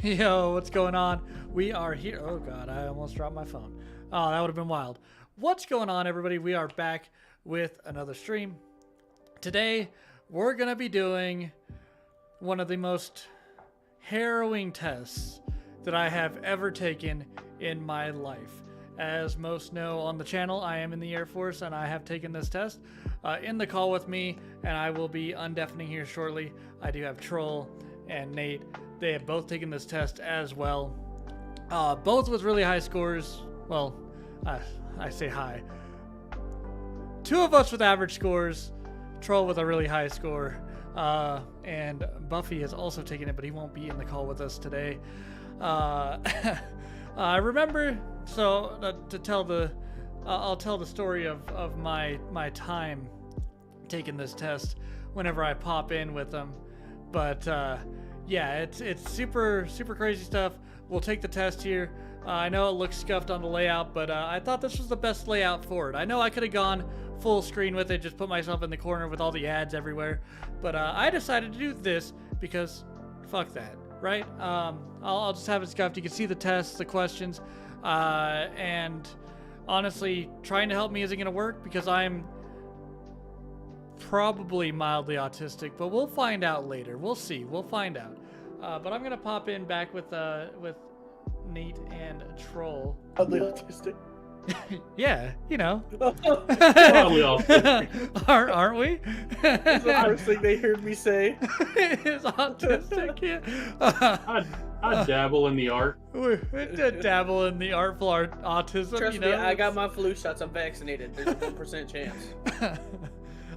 Yo, what's going on? We are here. Oh god, I almost dropped my phone. Oh, that would have been wild. What's going on, everybody? We are back with another stream. Today, we're gonna be doing one of the most harrowing tests that I have ever taken in my life. As most know on the channel, I am in the Air Force and I have taken this test. In the call with me, and I will be undeafening here shortly, I do have Troll and Nate. They have both taken this test as well. Both with really high scores. Well, I say high. Two of us with average scores. Troll with a really high score. And Buffy has also taken it, but he won't be in the call with us today. I remember, to tell the, I'll tell the story of my time taking this test whenever I pop in with them. But yeah, it's super crazy stuff. We'll take the test here. I know it looks scuffed on the layout, but I thought this was the best layout for it. I know I could have gone full screen with it, just put myself in the corner with all the ads everywhere. But I decided to do this because fuck that, right? I'll just have it scuffed. You can see the tests, the questions, and honestly, trying to help me isn't going to work because I'm probably mildly autistic, but we'll find out later. We'll see. We'll find out. But I'm gonna pop in back with Nate and Troll. Mildly autistic. Yeah, you know. Probably autistic. Aren't we? That's the first thing they heard me say. It's autistic. Yeah. I dabble in the art. We dabble in the artful autism. Trust you me, know? I got my flu shots. I'm vaccinated. There's a 1% chance.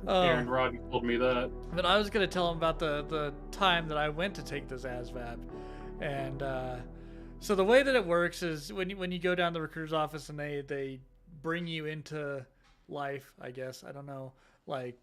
Aaron Rodney told me that. But I was going to tell him about the time that I went to take this ASVAB. And so the way that it works is when you go down to the recruiter's office and they bring you into life, I guess. I don't know. Like,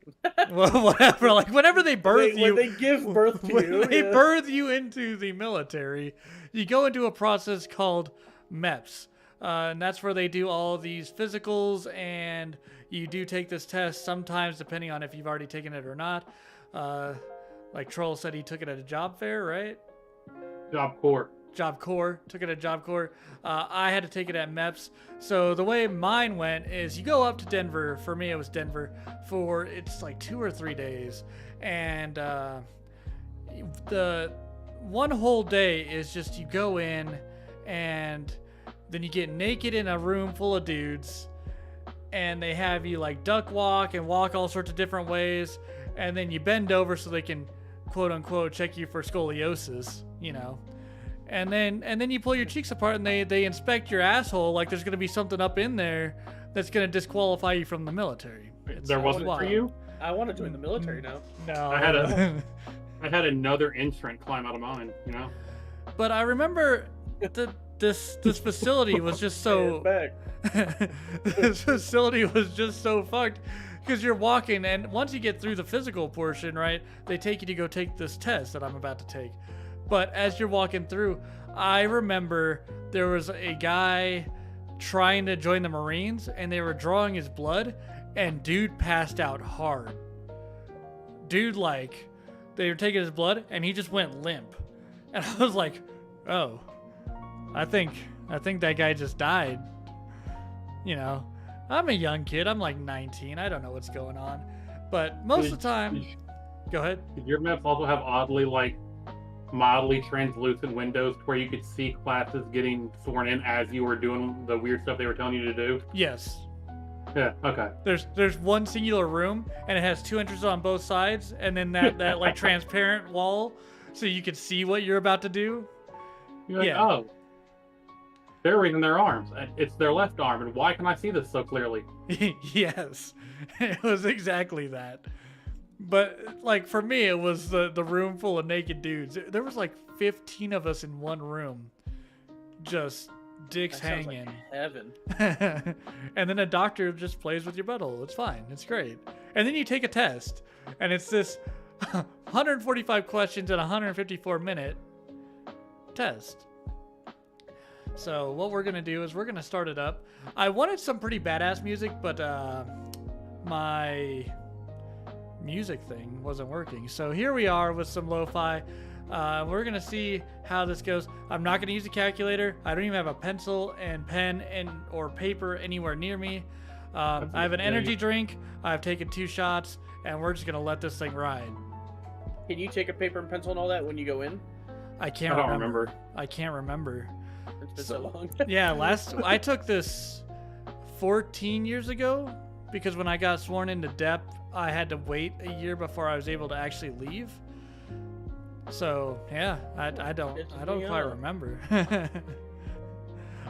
whatever. Like, whenever they birth you. When they give birth to you. When they birth you into the military, you go into a process called MEPS. And that's where they do all of these physicals, and you do take this test sometimes depending on if you've already taken it or not. Like Troll said, he took it at a job fair, right? Job Corps. Job Corps. Took it at Job Corps. I had to take it at MEPS. So the way mine went is you go up to Denver. For me, it was Denver for it's like 2 or 3 days. And the one whole day is just you go in and then you get naked in a room full of dudes and they have you like duck walk and walk all sorts of different ways. And then you bend over so they can quote unquote check you for scoliosis, you know. And then you pull your cheeks apart and they inspect your asshole like there's going to be something up in there that's going to disqualify you from the military. There wasn't for you? I want to join the military now. No. I had another entrant climb out of mine, you know? But I remember this facility was just so this facility was just so fucked because you're walking and once you get through the physical portion, right, they take you to go take this test that I'm about to take. But as you're walking through, I remember there was a guy trying to join the Marines and they were drawing his blood and dude passed out hard. Dude, like, they were taking his blood and he just went limp. And I was like, oh, I think that guy just died. You know, I'm a young kid. I'm like 19. I don't know what's going on. But most of the time, go ahead. Did your maps also have oddly, like, mildly translucent windows where you could see classes getting sworn in as you were doing the weird stuff they were telling you to do? Yes. Yeah, okay. There's one singular room and it has 2 entrances on both sides and then that like transparent wall so you can see what you're about to do. You're like, yeah. Oh, they're raising their arms. It's their left arm, and why can I see this so clearly? Yes, it was exactly that. But like for me, it was the room full of naked dudes. There was like 15 of us in one room, just dicks That sounds hanging. like heaven. And then a doctor just plays with your butthole. It's fine. It's great. And then you take a test, and it's this 145 questions in a 154-minute test. So what we're gonna do is we're gonna start it up. I wanted some pretty badass music, but my music thing wasn't working. So here we are with some lo-fi. We're gonna see how this goes. I'm not gonna use a calculator. I don't even have a pencil and pen or paper anywhere near me. I have an energy drink. I've taken 2 shots, and we're just gonna let this thing ride. Can you take a paper and pencil and all that when you go in? I can't remember. I can't remember. It's been so long. Yeah, I took this 14 years ago because when I got sworn into DEP, I had to wait a year before I was able to actually leave. So yeah, I don't quite remember.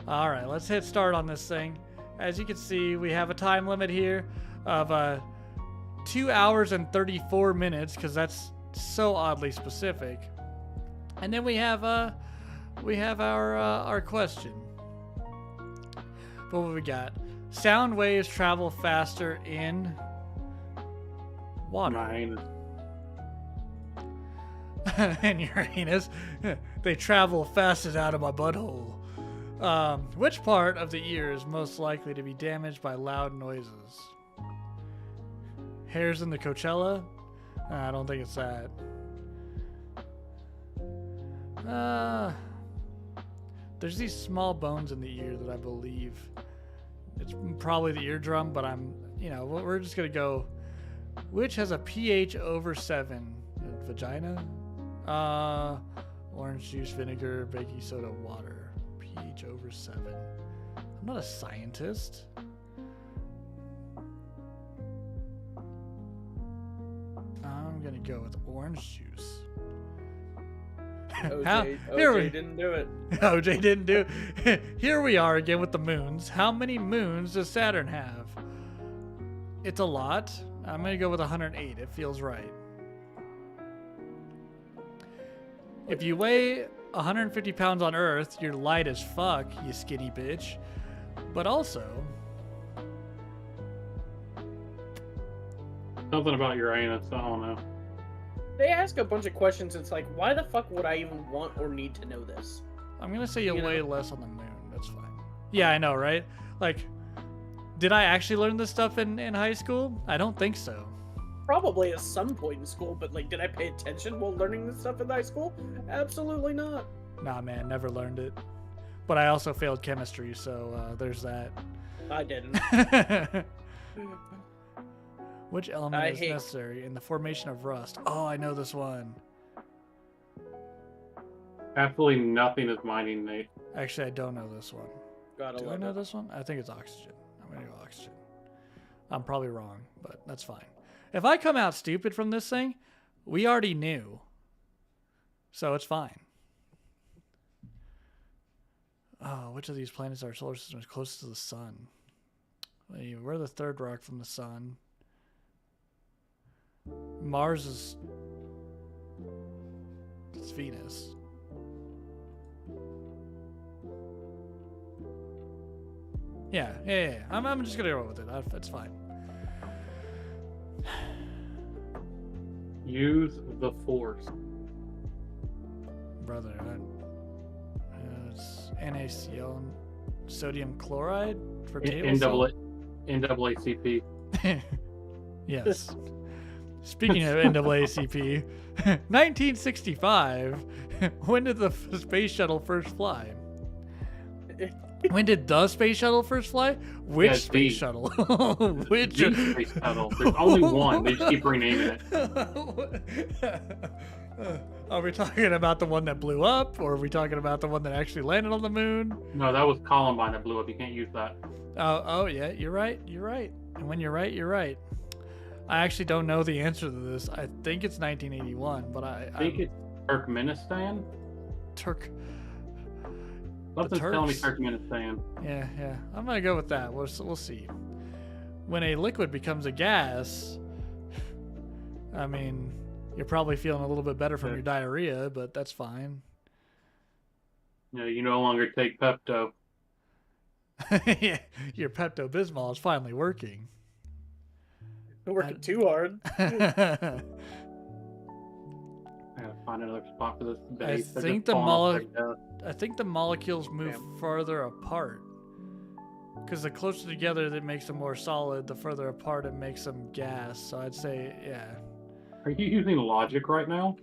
All right, let's hit start on this thing. As you can see, we have a time limit here of 2 hours and 34 minutes because that's so oddly specific. And then we have our question. What we got? Sound waves travel faster in water. Mine. And Uranus, they travel fastest out of my butthole. Which part of the ear is most likely to be damaged by loud noises? Hairs in the Coachella? I don't think it's that. There's these small bones in the ear that I believe it's probably the eardrum, but we're just gonna go. Which has a pH over 7? Vagina? Orange juice, vinegar, baking soda, water. pH over 7. I'm not a scientist. I'm gonna go with orange juice. OJ didn't do it. OJ didn't do it. Here we are again with the moons. How many moons does Saturn have? It's a lot. I'm gonna go with 108. It feels right. If you weigh 150 pounds on Earth, you're light as fuck, you skinny bitch. But also, Something about Uranus, I don't know. They ask a bunch of questions. It's like, why the fuck would I even want or need to know this? I'm gonna say you'll weigh less on the moon. That's fine. Yeah, I know, right? Like, did I actually learn this stuff in high school? I don't think so. Probably at some point in school, but like, did I pay attention while learning this stuff in high school? Absolutely not. Nah, man, never learned it. But I also failed chemistry, so there's that. I didn't. Which element is necessary in the formation of rust? Oh, I know this one. Absolutely nothing is mining, Nate. Actually, I don't know this one. Do I know this one? I think it's oxygen. I'm going to go oxygen. I'm probably wrong, but that's fine. If I come out stupid from this thing, we already knew. So it's fine. Oh, which of these planets in our solar system is closest to the sun? We're the third rock from the sun. Mars is... It's Venus. Yeah. I'm just gonna go with it. It's fine. Use the force. Brother, it's NaCl, sodium chloride for table salt. NAACP. Yes. Speaking of NAACP, 1965. When did the space shuttle first fly? When did the space shuttle first fly? Which space shuttle? Which space shuttle? There's only one. They just keep renaming it. Are we talking about the one that blew up, or are we talking about the one that actually landed on the moon? No, that was Columbine that blew up. You can't use that. Oh yeah, you're right. And when you're right, you're right. I actually don't know the answer to this. I think it's 1981, but I think it's Turkmenistan. Something's telling me Turkmenistan. Yeah. I'm gonna go with that. We'll see. When a liquid becomes a gas, I mean, you're probably feeling a little bit better from your diarrhea, but that's fine. Yeah, you no longer take Pepto. Yeah, your Pepto-Bismol is finally working. Working too hard. I gotta find another spot for this base. I think the molecules move farther apart. Because the closer together that makes them more solid, the further apart it makes them gas. So I'd say, yeah. Are you using logic right now?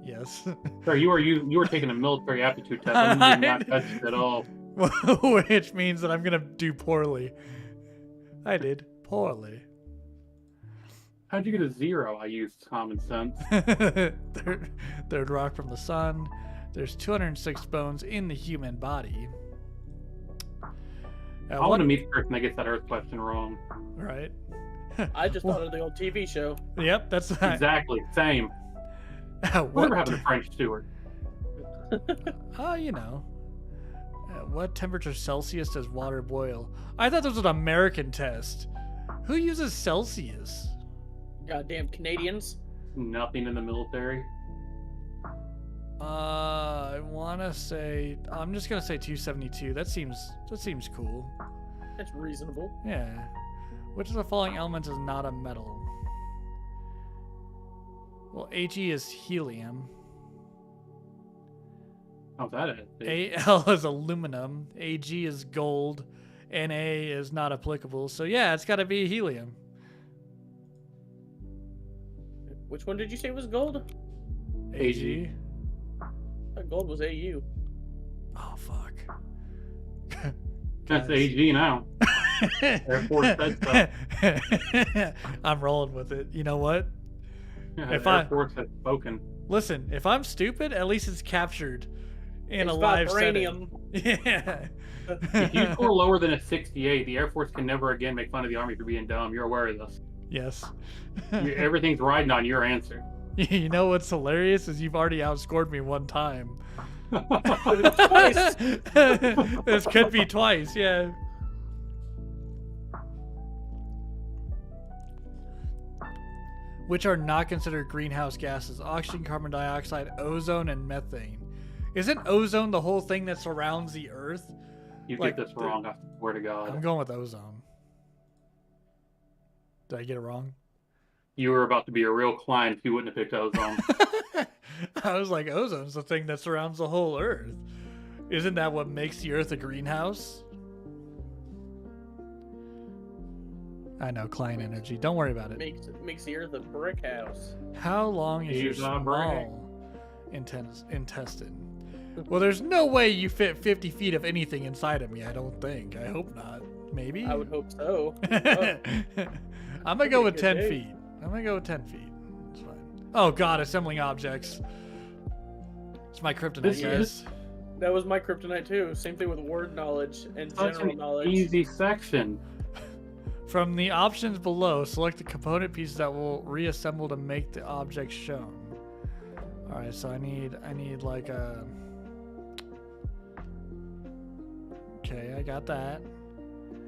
Yes. Sir, you were taking a military aptitude test. I'm not touched at all. Which means that I'm gonna do poorly. I did poorly. How'd you get a 0? I used common sense. Third rock from the sun. There's 206 bones in the human body. I want to meet the person that gets that Earth question wrong. Right. I just thought of the old TV show. Yep, that's Exactly, same. Whatever happened to French Stewart? You know. What temperature Celsius does water boil? I thought this was an American test. Who uses Celsius? Goddamn Canadians. Nothing in the military. I wanna say I'm just gonna say 272. That seems cool. That's reasonable. Yeah. Which of the following elements is not a metal? Well, He is helium. Oh, that is. Al is aluminum. Ag is gold. Na is not applicable. So yeah, it's got to be helium. Which one did you say was gold? Ag. Gold was AU. Oh fuck. That's AG now. Air Force said so. I'm rolling with it. You know what? Yeah, If Air Force has spoken. Listen, if I'm stupid, at least it's captured in It's a live setting. vibranium. Yeah. If you score lower than a 68, the Air Force can never again make fun of the Army for being dumb. You're aware of this. Yes. Everything's riding on your answer. You know what's hilarious is you've already outscored me one time. Twice. This could be twice, yeah. Which are not considered greenhouse gases: oxygen, carbon dioxide, ozone, and methane. Isn't ozone the whole thing that surrounds the Earth? You Like, get this wrong, I swear to God. I'm going with ozone. Did I get it wrong? You were about to be a real client if you wouldn't have picked ozone. I was like, ozone's the thing that surrounds the whole Earth. Isn't that what makes the Earth a greenhouse? I know, client energy. Don't worry about it. Makes the Earth a brick house. How long is your He's not bragging. small intestine? Well, there's no way you fit 50 feet of anything inside of me, I don't think. I hope not. Maybe? I would hope so. I'm going to go with Good 10 day. feet. I'm going to go with 10 feet. It's fine. Oh, God, assembling objects. It's my kryptonite, guys. That was my kryptonite too. Same thing with word knowledge and Such general an knowledge. easy section. From the options below, select the component pieces that will reassemble to make the object shown. All right, so I need like a. Okay, I got that.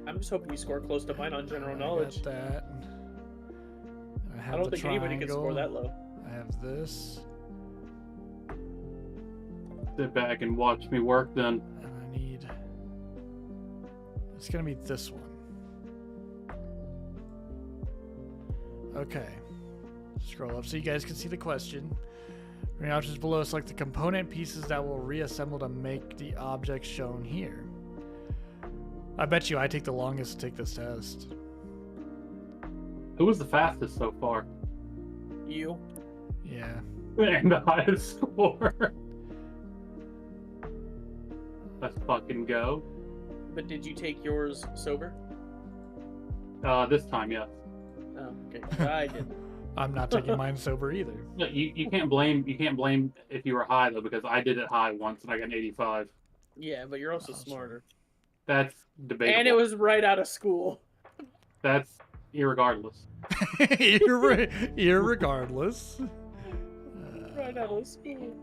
I'm just hoping you score close to mine on general knowledge. I got that. I have I don't the think anybody can score triangle. that low. I have this, Sit back and watch me work then. and I need. It's gonna be this one. Okay. Scroll up so you guys can see the question. From the options below, select the component pieces that will reassemble to make the object shown here. I bet you I take the longest to take this test. Who was the fastest so far? You. Yeah. And the highest score. Let's fucking go. But did you take yours sober? This time, yes. Oh, okay. I didn't. I'm not taking mine sober either. No, you can't blame if you were high though, because I did it high once and I got an 85. Yeah, but you're also Awesome. smarter. That's debatable. And it was right out of school. That's irregardless. Irregardless. Right out of school.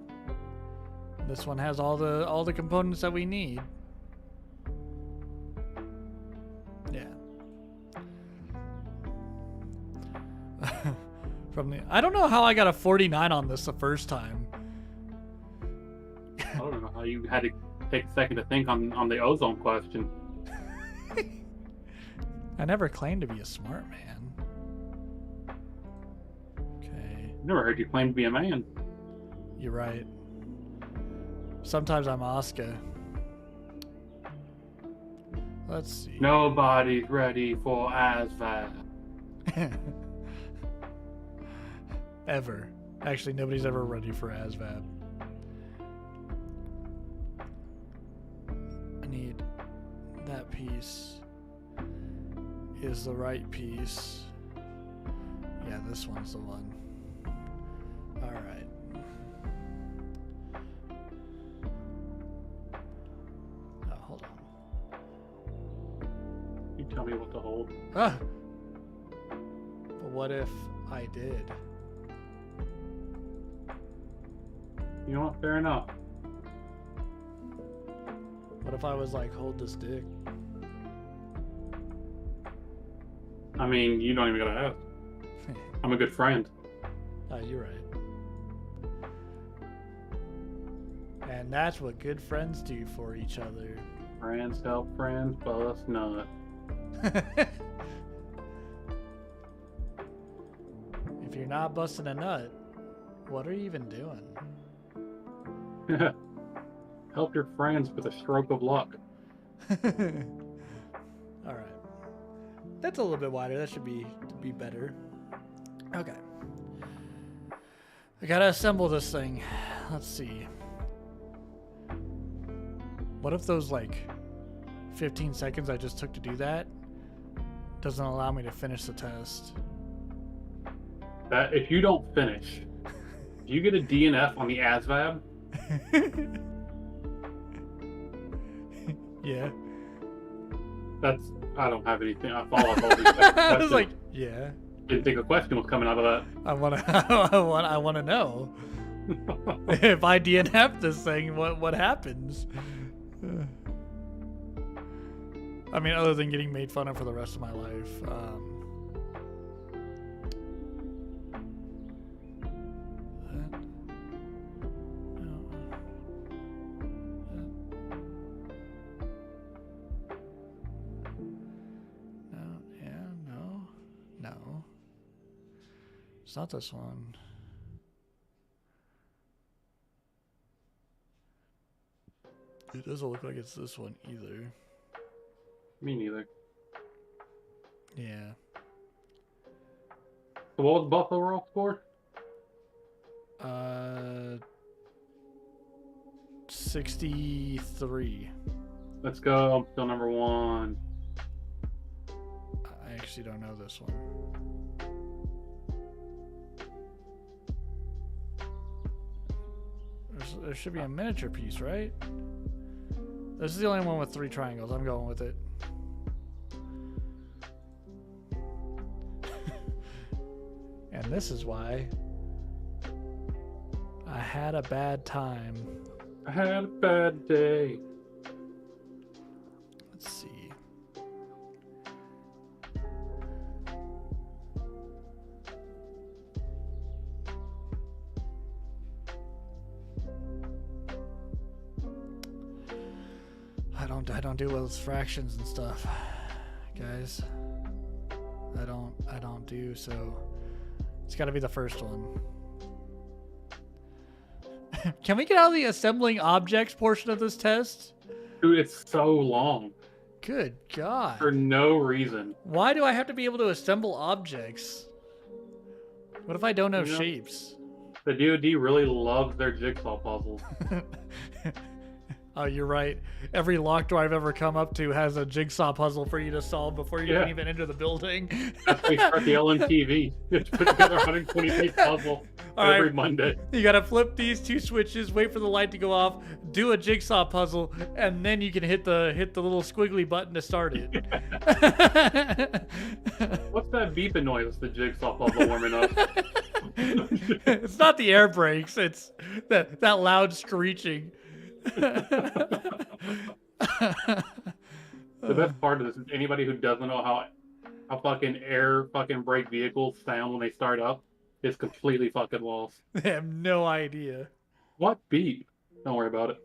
This one has all the components that we need. Yeah. I don't know how I got a 49 on this the first time. I don't know how you had to take a second to think on the ozone question. I never claimed to be a smart man. Okay, Never heard you claim to be a man. you're right. Sometimes I'm Oscar. Let's see. Nobody's ready for ASVAB. Ever. Actually, nobody's ever ready for ASVAB. I need that piece is the right piece. Yeah, this one's the one. All right. Oh, hold on. You tell me what to hold. Ah! But what if I did? You know what? Fair enough. What if I was like, hold this dick? I mean, you don't even gotta ask. I'm a good friend. Oh, you're right. And that's what good friends do for each other. Friends help friends, bust nut. If you're not busting a nut, what are you even doing? Help your friends with a stroke of luck. All right. That's a little bit wider. That should be better. Okay. I gotta assemble this thing. Let's see. What if those like 15 seconds I just took to do that doesn't allow me to finish the test? That if you don't finish, if you get a DNF on the ASVAB, Yeah. that's I don't have anything. I follow up all these. I was like, yeah. Didn't think a question was coming out of that. I wanna know. If I DNF this thing, what happens? I mean, other than getting made fun of for the rest of my life. No. It's not this one. It doesn't look like it's this one either. Me neither. Yeah. So what was Buffalo roll score? 63. Let's go. I'm still number one. I actually don't know this one. There should be a miniature piece, right? This is the only one with 3 triangles. I'm going with it. And this is why I had a bad time. I had a bad day. Let's see. I don't do well with fractions and stuff, guys. I don't do, so it's got to be the first one. Can we get out of the assembling objects portion of this test? Dude, it's so long. Good God. For no reason. Why do I have to be able to assemble objects? What if I don't know shapes? The DoD really loves their jigsaw puzzles. Oh, you're right. Every lock door I've ever come up to has a jigsaw puzzle for you to solve before you can even enter the building. That's why you start the LMTV. You have to put together a 120-piece puzzle every Monday. You gotta flip these 2 switches, wait for the light to go off, do a jigsaw puzzle, and then you can hit the little squiggly button to start it. What's that beeping noise? It's the jigsaw puzzle warming up. It's not the air brakes. It's that loud screeching. The best part of this is anybody who doesn't know how fucking brake vehicles sound when they start up is completely fucking lost. They have no idea. What beep? Don't worry about it.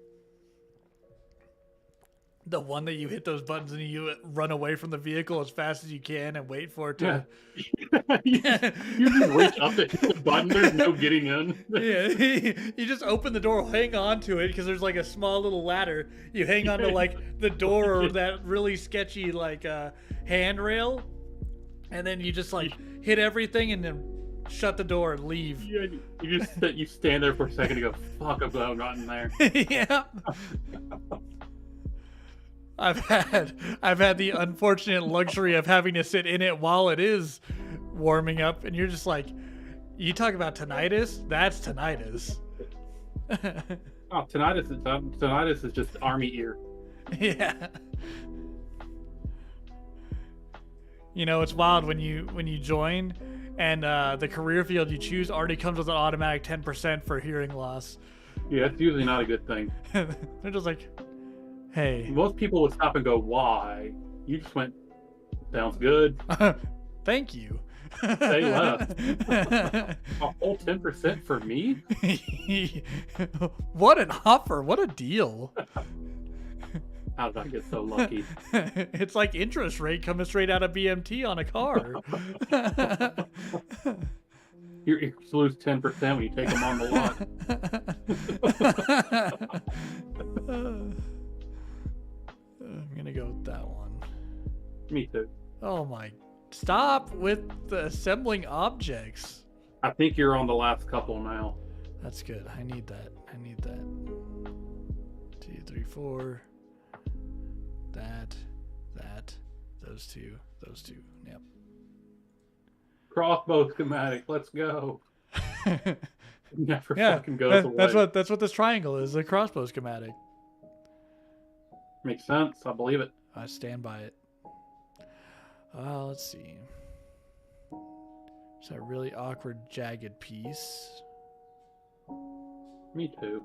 The one that you hit those buttons and you run away from the vehicle as fast as you can and wait for it to... Yeah. You just reach up to hit the button. There's no getting in. Yeah, you just open the door, hang on to it because there's like a small little ladder. You hang on to like the door or that really sketchy like handrail, and then you just like hit everything and then shut the door, and leave. Yeah, you stand there for a second and go, fuck, I'm glad I'm not in there. Yeah. I've had the unfortunate luxury of having to sit in it while it is warming up, and you're just like, you talk about tinnitus? That's tinnitus. Oh, tinnitus is just army ear. Yeah. You know, it's wild when you join and the career field you choose already comes with an automatic 10% for hearing loss. Yeah, that's usually not a good thing. They're just like, hey. Most people would stop and go, why? You just went, sounds good. Thank you. Say less. A whole 10% for me? What an offer. What a deal. How did I get so lucky? It's like interest rate coming straight out of BMT on a car. You lose 10% when you take them on the lot. I'm going to go with that one. Me too. Oh my. Stop with the assembling objects. I think you're on the last couple now. That's good. I need that. 2, 3, 4. That. Those two. Yep. Crossbow schematic. Let's go. Never fucking goes away. That's what this triangle is. A crossbow schematic. Makes sense. I believe it. I stand by it. Let's see. It's that really awkward jagged piece. Me too.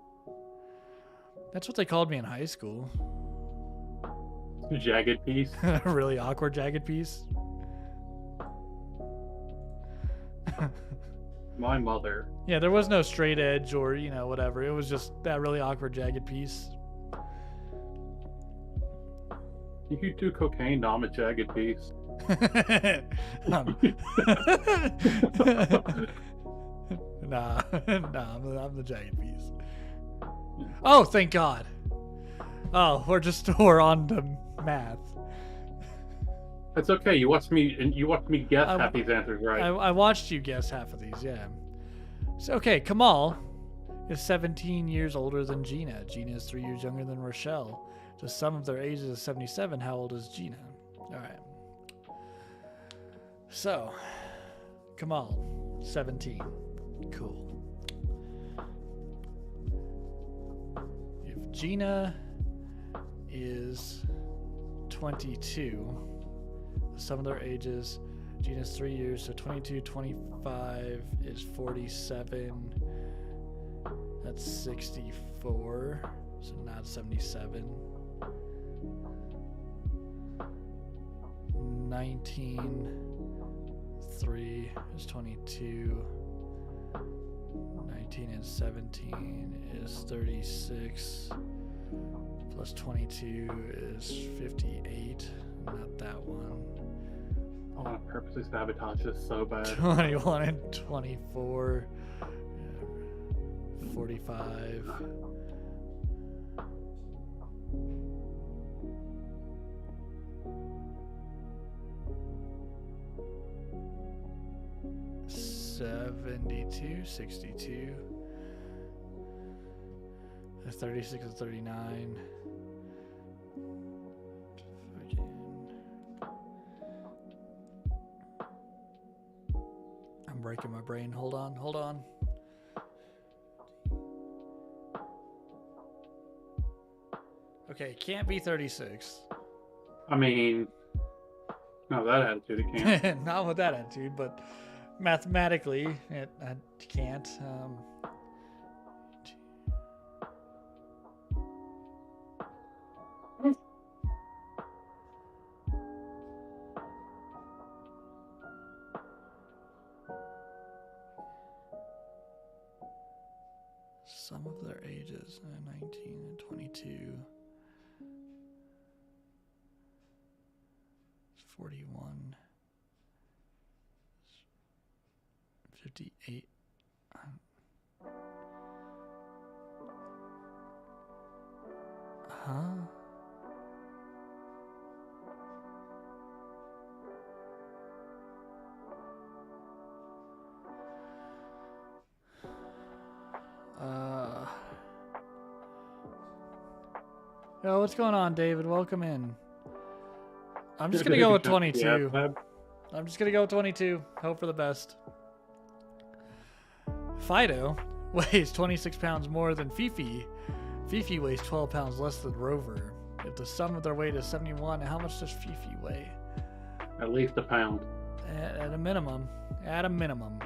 That's what they called me in high school. Jagged piece. A really awkward jagged piece. My mother. Yeah, there was no straight edge or, whatever. It was just that really awkward jagged piece. If you do cocaine, no, I'm a jagged piece. Nah, I'm the jagged piece. Oh, thank God. Oh, we're on to math. It's okay. You watched me guess half these answers right. I watched you guess half of these, yeah. So, okay, Kamal is 17 years older than Gina. Gina is 3 years younger than Rochelle. The sum of their ages is 77. How old is Gina? All right. So, Kamal, 17. Cool. If Gina is 22, the sum of their ages, Gina's 3 years, so 22, 25 is 47. That's 64, so not 77. 19, 3 is 22. 19 and 17 is 36. Plus 22 is 58. Not that one. I want to purposely sabotage this so bad. 21 and 24. 45. $72, 62. 36 and 39. I'm breaking my brain. Hold on. Okay, can't be 36. I mean, not that attitude, it can't. Not with that attitude, but mathematically, I can't. Some of their ages, 19 and 22. 41. 58. Huh? Yo, what's going on, David? Welcome in. I'm just gonna go with 22. I'm just gonna go with 22. Hope for the best. Fido weighs 26 pounds more than Fifi. Fifi weighs 12 pounds less than Rover. If the sum of their weight is 71, how much does Fifi weigh? At least a pound. At a minimum. At a minimum.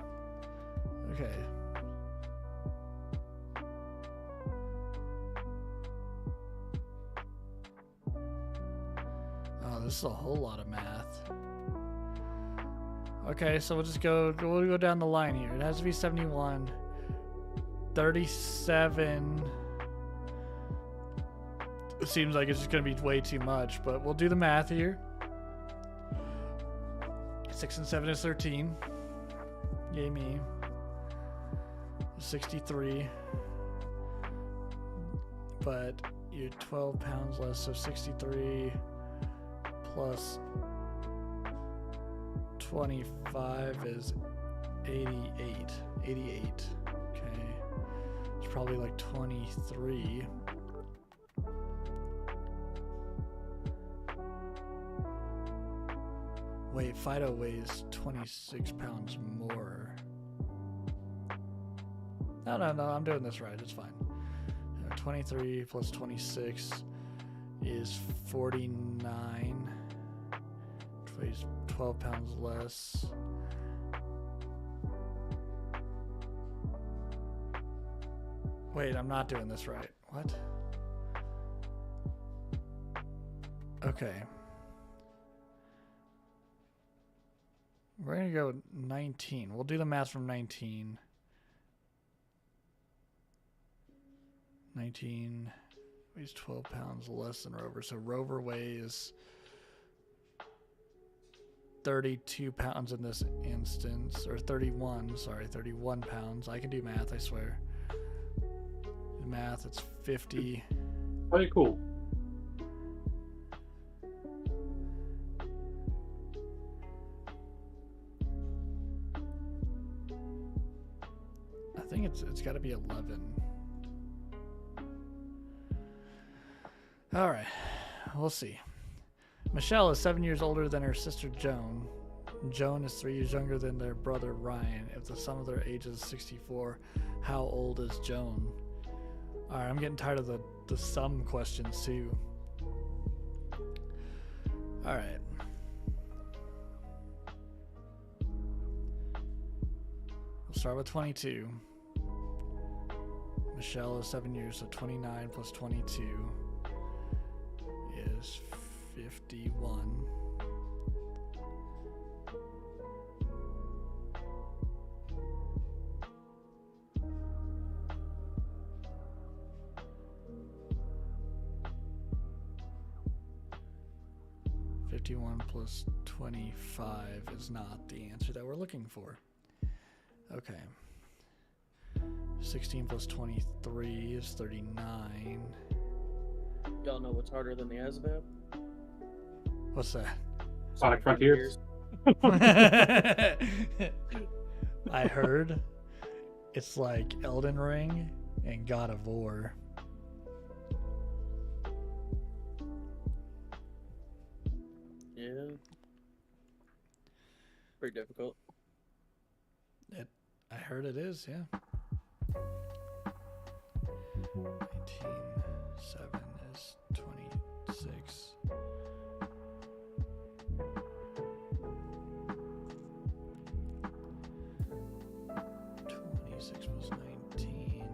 Okay. Oh, this is a whole lot of math. Okay, so we'll go down the line here. It has to be 71. 37. It seems like it's just going to be way too much, but we'll do the math here. 6 and 7 is 13. Yay me. 63. But you're 12 pounds less, so 63 plus 25 is 88. 88. Okay. It's probably like 23. Wait, Fido weighs 26 pounds more. No, I'm doing this right. It's fine. 23 plus 26 is 49. Weighs 12 pounds less. Wait, I'm not doing this right. What? Okay. We're going to go 19. We'll do the math from 19. 19 weighs 12 pounds less than Rover. So Rover weighs 32 pounds in this instance. Or 31. Sorry, 31 pounds. I can do math, I swear. Math, it's 50. Very cool. I think it's got to be 11. All right, we'll see. Michelle is 7 years older than her sister Joan. Joan is 3 years younger than their brother Ryan. If the sum of their ages is 64, how old is Joan? All right, I'm getting tired of the sum questions too. All right. We'll start with 22. Michelle is 7 years, so 29 plus 22 is 51. Plus 25 is not the answer that we're looking for. Okay. 16 plus 23 is 39. Y'all know what's harder than the ASVAB? What's that? Sonic Frontiers. I heard it's like Elden Ring and God of War. Yeah. Pretty difficult. I heard it is, yeah. 19, 7 is 26. Plus 19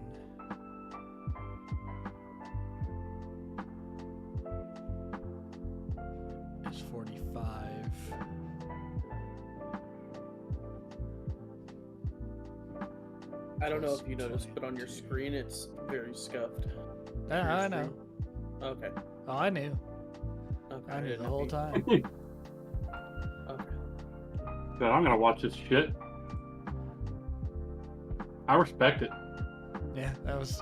is 45. I don't know if you noticed, but on your screen it's very scuffed. I know. Okay. Oh, I knew. Okay. I knew the whole time. Okay. God, I'm gonna watch this shit. I respect it. Yeah, that was.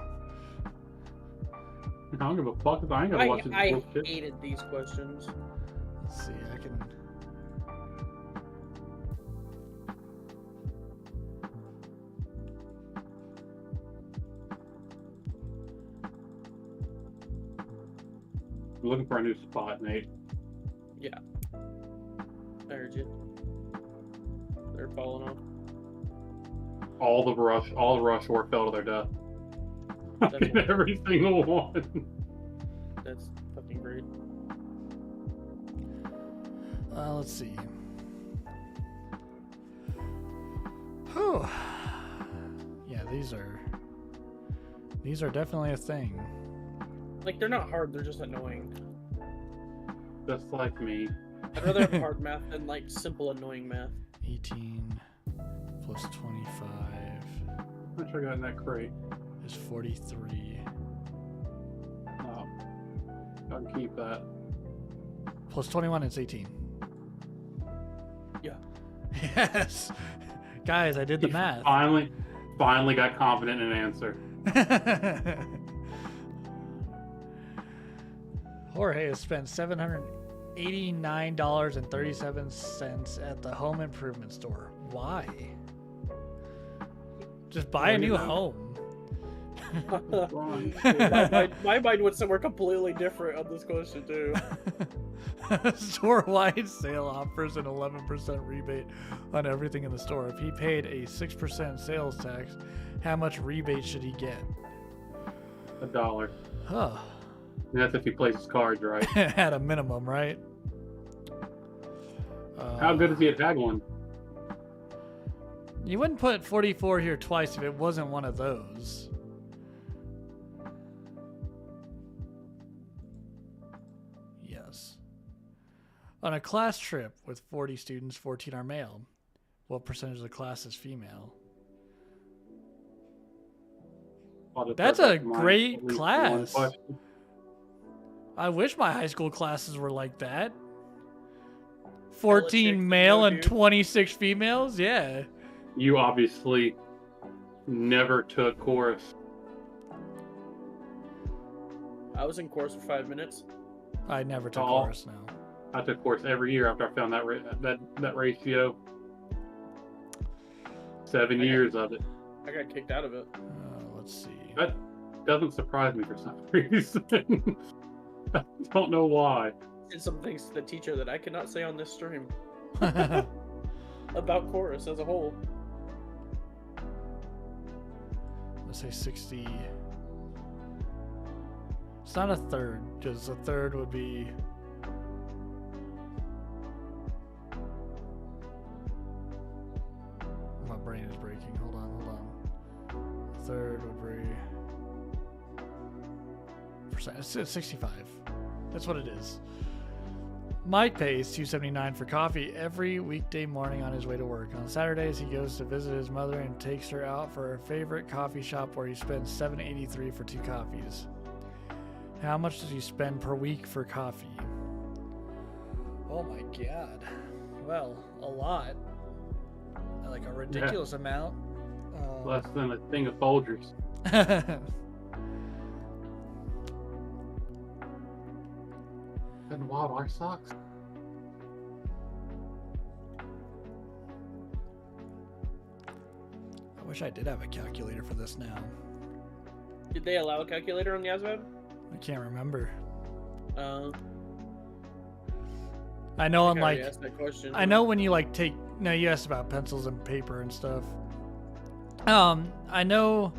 I don't give a fuck if I ain't gonna watch this I bullshit. hated these questions. Let's see, I can. looking for a new spot, Nate. Yeah. I heard you. They're falling off. All the rush ore fell to their death. That's Every single one. That's fucking great. Let's see. Whew. Yeah, these are definitely a thing. Like, they're not hard, they're just annoying. Just like me. I'd rather have hard math than, like, simple annoying math. 18 plus 25 How much I got in that crate? is 43. Oh, I can keep that. Plus 21 is 18. Yeah. Yes. Guys, I did the He math. Finally got confident in an answer. Jorge has spent $789.37 at the home improvement store. Why? Just buy a new home. my mind went somewhere completely different on this question, too. Store-wide sale offers an 11% rebate on everything in the store. If he paid a 6% sales tax, how much rebate should he get? $1. Huh. And that's if he plays his cards right. At a minimum, right? How good is he at tag one? You wouldn't put 44 here twice if it wasn't one of those. Yes. On a class trip with 40 students, 14 are male. What percentage of the class is female? That's a great class. I wish my high school classes were like that. 14 male and 26 females? Yeah. You obviously never took chorus. I was in chorus for 5 minutes. I never took chorus now. I took chorus every year after I found that ratio. 7 years of it. I got kicked out of it. Let's see. That doesn't surprise me for some reason. I don't know why. Did some things to the teacher that I cannot say on this stream about chorus as a whole. Let's say 60. It's not a third, because a third would be. My brain is breaking. Hold on. A third would be. It's 65. That's what it is. Mike pays $2.79 for coffee every weekday morning on his way to work. On Saturdays, he goes to visit his mother and takes her out for her favorite coffee shop where he spends $7.83 for 2 coffees. How much does he spend per week for coffee? Oh my god. Well, a lot. Like a ridiculous amount. Less than a thing of Folgers. And Wild Art Sox. I wish I did have a calculator for this now. Did they allow a calculator on the ASVAB? I can't remember. I know on already like asked that question. I know when you like take no, you asked about pencils and paper and stuff. I know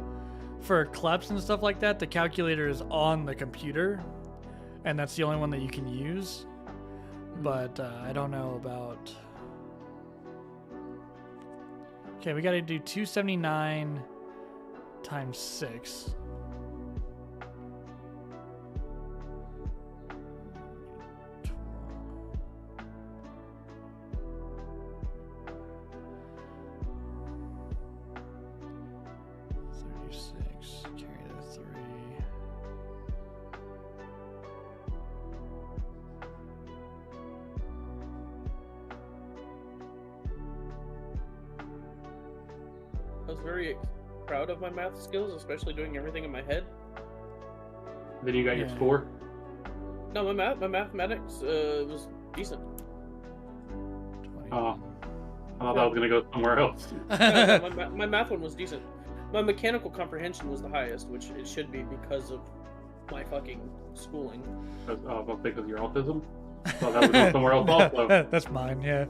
for CLEPs and stuff like that, the calculator is on the computer, and that's the only one that you can use. But I don't know about. Okay, we got to do 279 times 6. I was very proud of my math skills, especially doing everything in my head. Then you got your score? No, my mathematics was decent. Oh, I thought I was going to go somewhere else. No, my math one was decent. My mechanical comprehension was the highest, which it should be because of my fucking schooling. Because of your autism? So that was going somewhere else also. That's mine, yeah.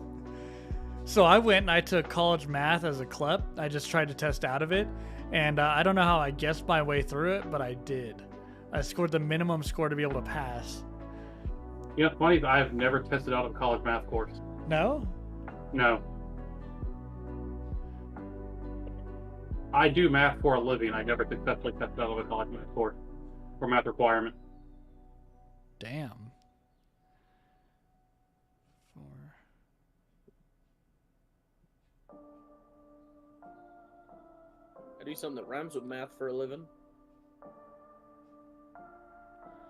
So I went and I took college math as a CLEP. I just tried to test out of it. And I don't know how I guessed my way through it, but I did. I scored the minimum score to be able to pass. You know, funny, I've never tested out a college math course. No? No. I do math for a living. I never successfully tested out of a college math course or math requirement. Damn. 4. I do something that rhymes with math for a living.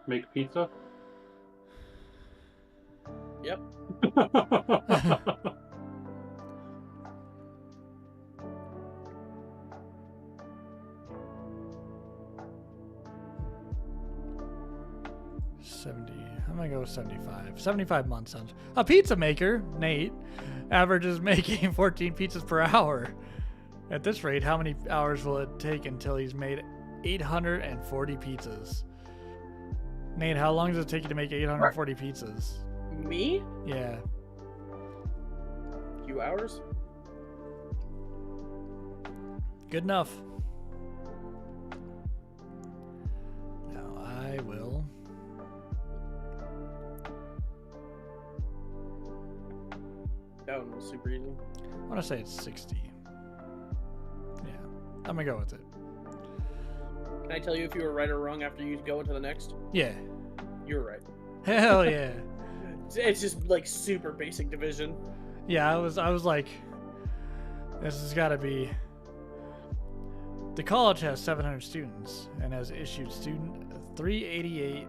Make pizza? Yep. I'm gonna go with 75. 75 months sounds. A pizza maker, Nate, averages making 14 pizzas per hour. At this rate, how many hours will it take until he's made 840 pizzas? Nate, how long does it take you to make 840 pizzas? Me? Yeah. A few hours? Good enough. Now I will. That one was super easy. I want to say it's 60. Yeah, I'm gonna go with it. Can I tell you if you were right or wrong after you go into the next? Yeah. You were right. Hell yeah. It's just like super basic division. Yeah, I was like, this has got to be. The college has 700 students and has issued 388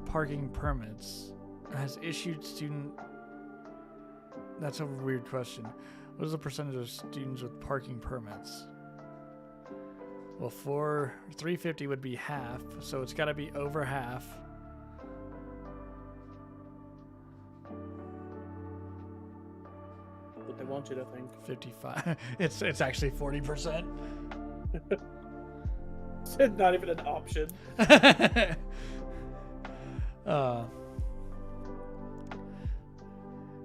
parking permits. Has issued student. That's a weird question. What is the percentage of students with parking permits? Well, 350 would be half, so it's got to be over half. What they want you to think. 55. It's actually 40%. It's not even an option.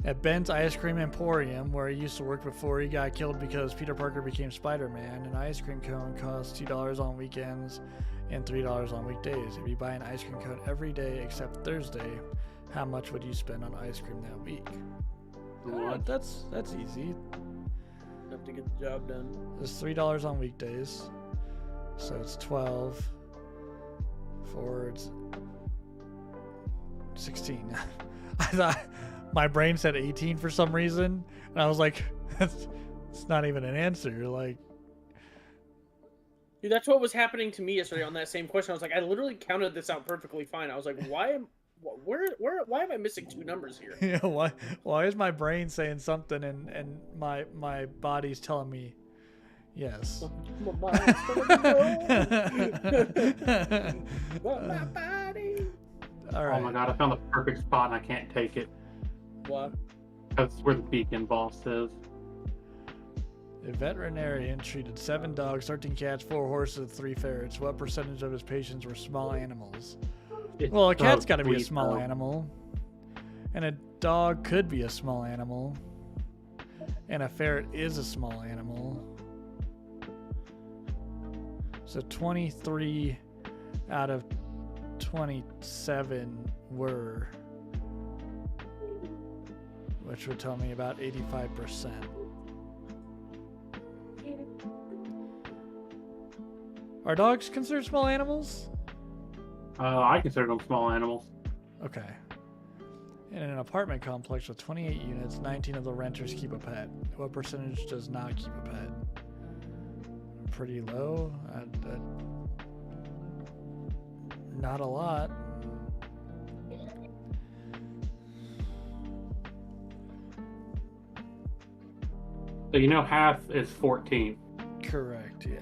At Ben's Ice Cream Emporium, where he used to work before he got killed because Peter Parker became Spider-Man, an ice cream cone costs $2 on weekends and $3 on weekdays. If you buy an ice cream cone every day except Thursday, how much would you spend on ice cream that week? That's easy. Enough to get the job done. It's $3 on weekdays, so it's 12. It's 16. I thought my brain said 18 for some reason, and I was like, it's not even an answer. Like, dude, that's what was happening to me yesterday on that same question. I was like, I literally counted this out perfectly fine. I was like, why am I missing 2 numbers here? yeah, why is my brain saying something and my body's telling me yes? My mind's telling me no. But my body. All right. Oh my god, I found the perfect spot and I can't take it. What? That's where the beacon boss is. A veterinarian treated 7 dogs, 13 cats, 4 horses, and 3 ferrets. What percentage of his patients were small animals? Well, a cat's got to be a small animal. And a dog could be a small animal. And a ferret is a small animal. So 23 out of 27 were, which would tell me about 85%. Are dogs considered small animals? I consider them small animals. Okay. In an apartment complex with 28 units, 19 of the renters keep a pet. What percentage does not keep a pet? Pretty low. Not a lot. So you know half is 14. Correct, yeah.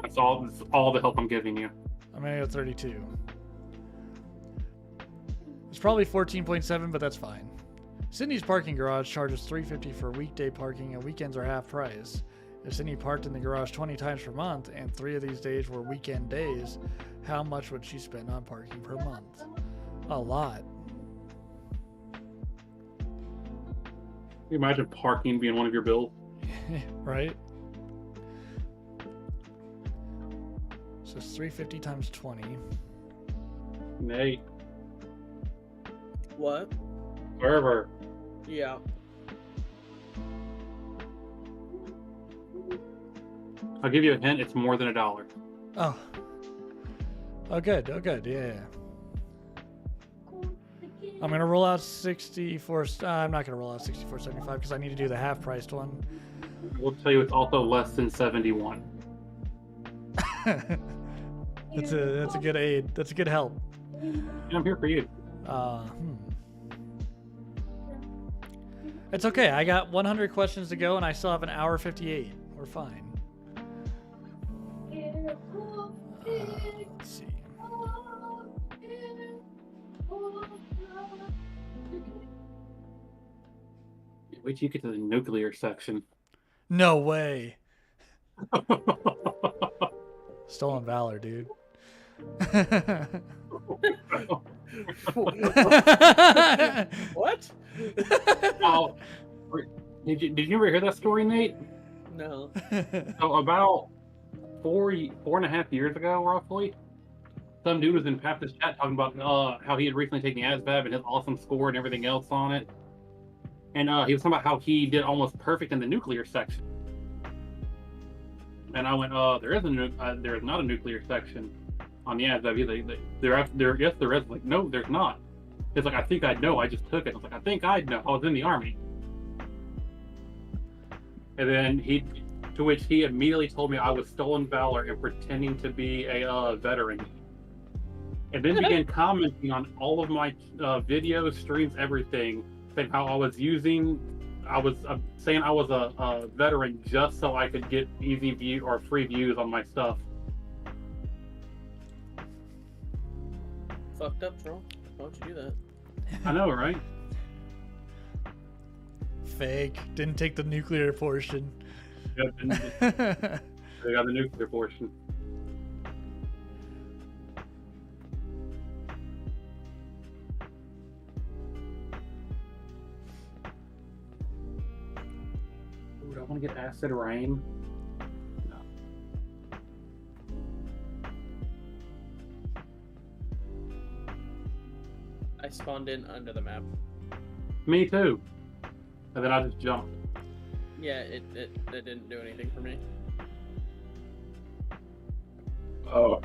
That's all the help I'm giving you. I'm gonna go 32. It's probably 14.7, but that's fine. Sydney's parking garage charges $3.50 for weekday parking, and weekends are half price. If Sydney parked in the garage 20 times per month, and 3 of these days were weekend days, how much would she spend on parking per month? A lot. Can you imagine parking being one of your bills? Right? So it's $3.50 times 20. Nate, What? server. Yeah. I'll give you a hint. It's more than $1. Oh. Oh, good. Oh, good. Yeah. I'm going to roll out 64. I'm not going to roll out 64.75 because I need to do the half-priced one. We'll tell you it's also less than 71. That's a good aid. That's a good help. Yeah, I'm here for you. It's okay. I got 100 questions to go, and I still have an hour 58. We're fine. Let's see. Wait till you get to the nuclear section. No way. Stolen valor, dude. What? Oh, did you ever hear that story, Nate? No. So about 4.5 years ago, roughly, some dude was in Pappas chat talking about how he had recently taken the ASVAB and his awesome score and everything else on it. And he was talking about how he did almost perfect in the nuclear section. And I went, there is not a nuclear section on the ASVAB. Yes, there is. Like, no, there's not. It's like, I think I'd know. I just took it. I was like, I think I'd know. I was in the Army. And then to which he immediately told me I was stolen valor and pretending to be a veteran. And then began commenting on all of my videos, streams, everything, saying how I was saying I was a veteran just so I could get easy view or free views on my stuff. Fucked up, bro. Why would you do that? I know, right? Fake. Didn't take the nuclear portion. Yep, they got the nuclear portion. Ooh, do I want to get acid rain? No. I spawned in under the map. Me too. And then I just jumped. Yeah, it didn't do anything for me. Oh.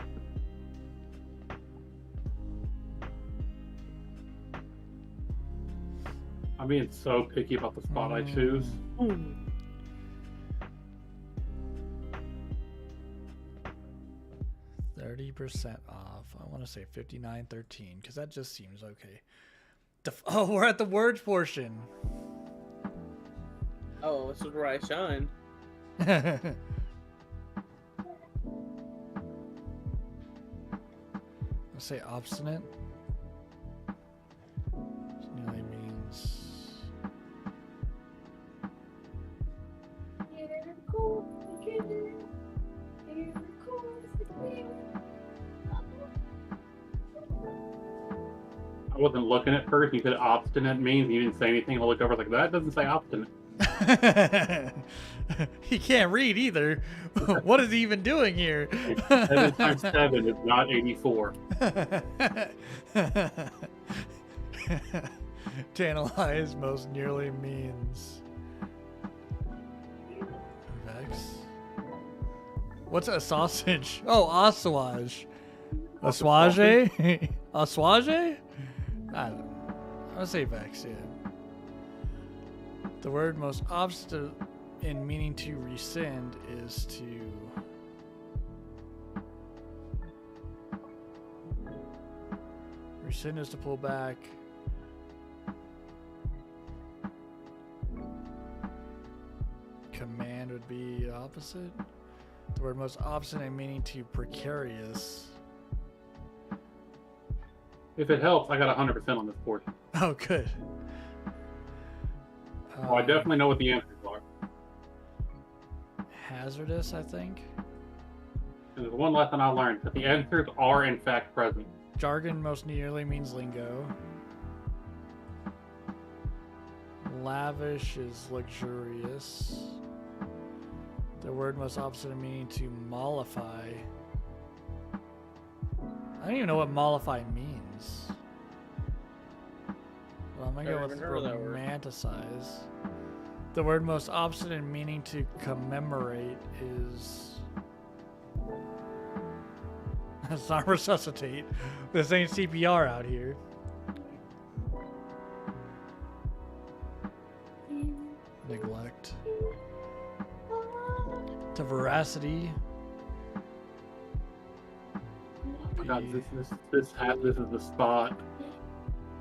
I'm being so picky about the spot I choose. 30% off. I want to say 59.13 because that just seems okay. Oh, we're at the words portion. Oh, this is where I shine. Let's say obstinate. Which nearly means. I wasn't looking at first. You said obstinate means you didn't say anything. I look over like that doesn't say obstinate. He can't read either. What is he even doing here? 7 times 7 is not 84. To analyze most nearly means. Vex. What's a sausage? Oh, assuage. Assuage? Assuage? I don't know. I'll say Vex, yeah. The word most obstinate in meaning to rescind is to rescind is to pull back. Command would be opposite. The word most obstinate in meaning to precarious. If it helps, I got 100% on this portion. Oh, good. Well, I definitely know what the answers are. Hazardous, I think. And there's one lesson I learned, that the answers are in fact present. Jargon most nearly means lingo. Lavish is luxurious. The word most opposite of meaning to mollify. I don't even know what mollify means. Well, I'm gonna go with romanticize. The word most opposite in meaning to commemorate is. It's not resuscitate. This ain't CPR out here. Neglect. To veracity. Oh God, this is the spot.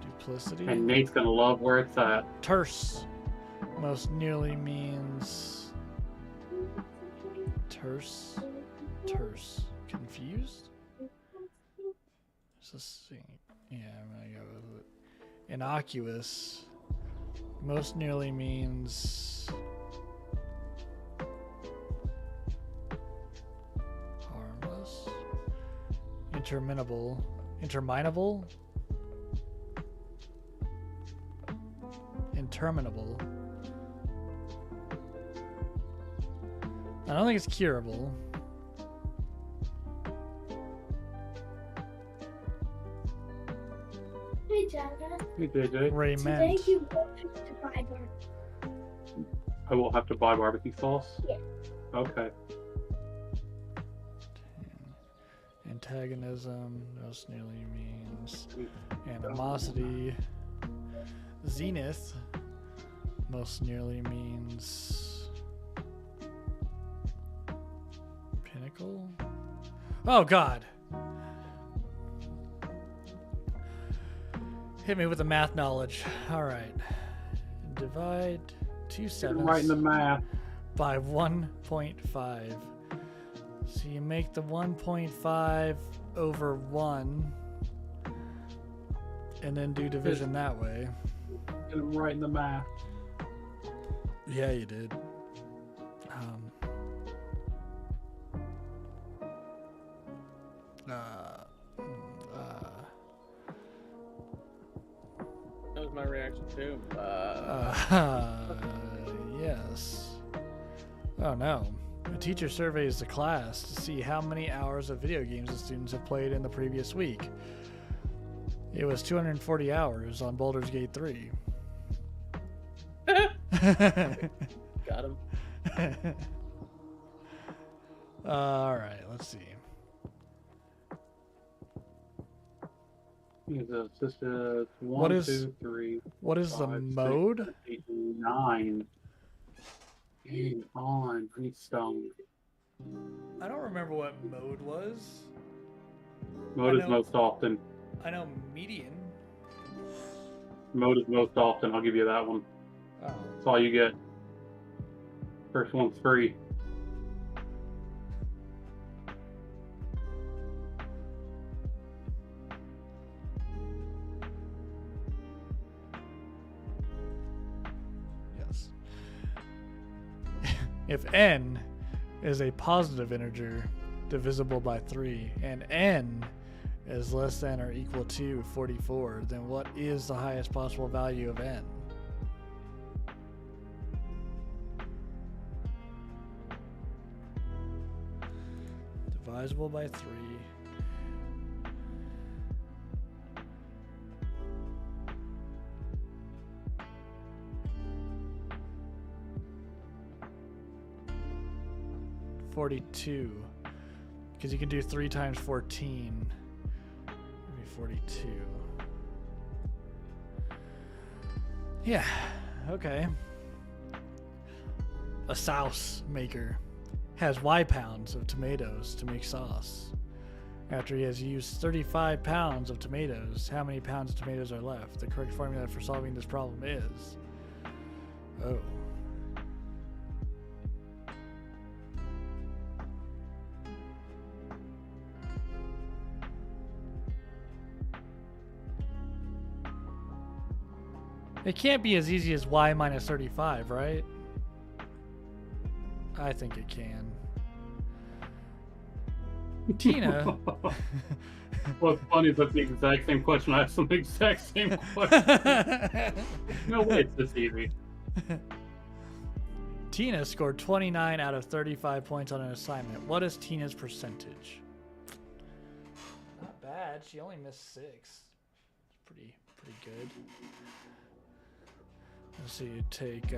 Duplicity. And Nate's gonna love where it's at. Terse. Most nearly means terse. Terse. Confused? Just see. Yeah, I'm gonna go with it. Innocuous. Most nearly means harmless. Interminable. Interminable? Interminable. I don't think it's curable. Hey, Jagger. Hey, JJ. Rayment. Today you won't have to buy barbecue. I will have to buy barbecue sauce? Yeah. Okay. Antagonism, most nearly means animosity. Zenith, most nearly means pinnacle. Oh God! Hit me with the math knowledge. All right. Divide 2 I'm sevens writing the math. by 1.5. So you make the 1.5 over 1 and then do division that way. And I'm writing the math. Yeah, you did. That was my reaction too. Yes. Oh no. A teacher surveys the class to see how many hours of video games the students have played in the previous week. It was 240 hours on Baldur's Gate 3. Got him. All right, let's see. This is What 1, is- 2, 3, What is the 5, 6, mode? 7, 8, 9. Hang on, I need stone. I don't remember what mode was. Mode I is know- most often. I know median. Mode is most often. I'll give you that one. Oh. That's all you get. First one's free. Yes. If n is a positive integer divisible by 3 and n is less than or equal to 44, then what is the highest possible value of n? Divisible by 3. $42, because you can do 3 times 14. Maybe 42. Yeah. Okay. A sauce maker has Y pounds of tomatoes to make sauce. After he has used 35 pounds of tomatoes, how many pounds of tomatoes are left? The correct formula for solving this problem is... Oh. It can't be as easy as y minus 35, right? I think it can. Tina. What's funny is that's the exact same question. I asked them the exact same question. No way it's this easy. Tina scored 29 out of 35 points on an assignment. What is Tina's percentage? Not bad. She only missed 6. Pretty good. Let's see. You take.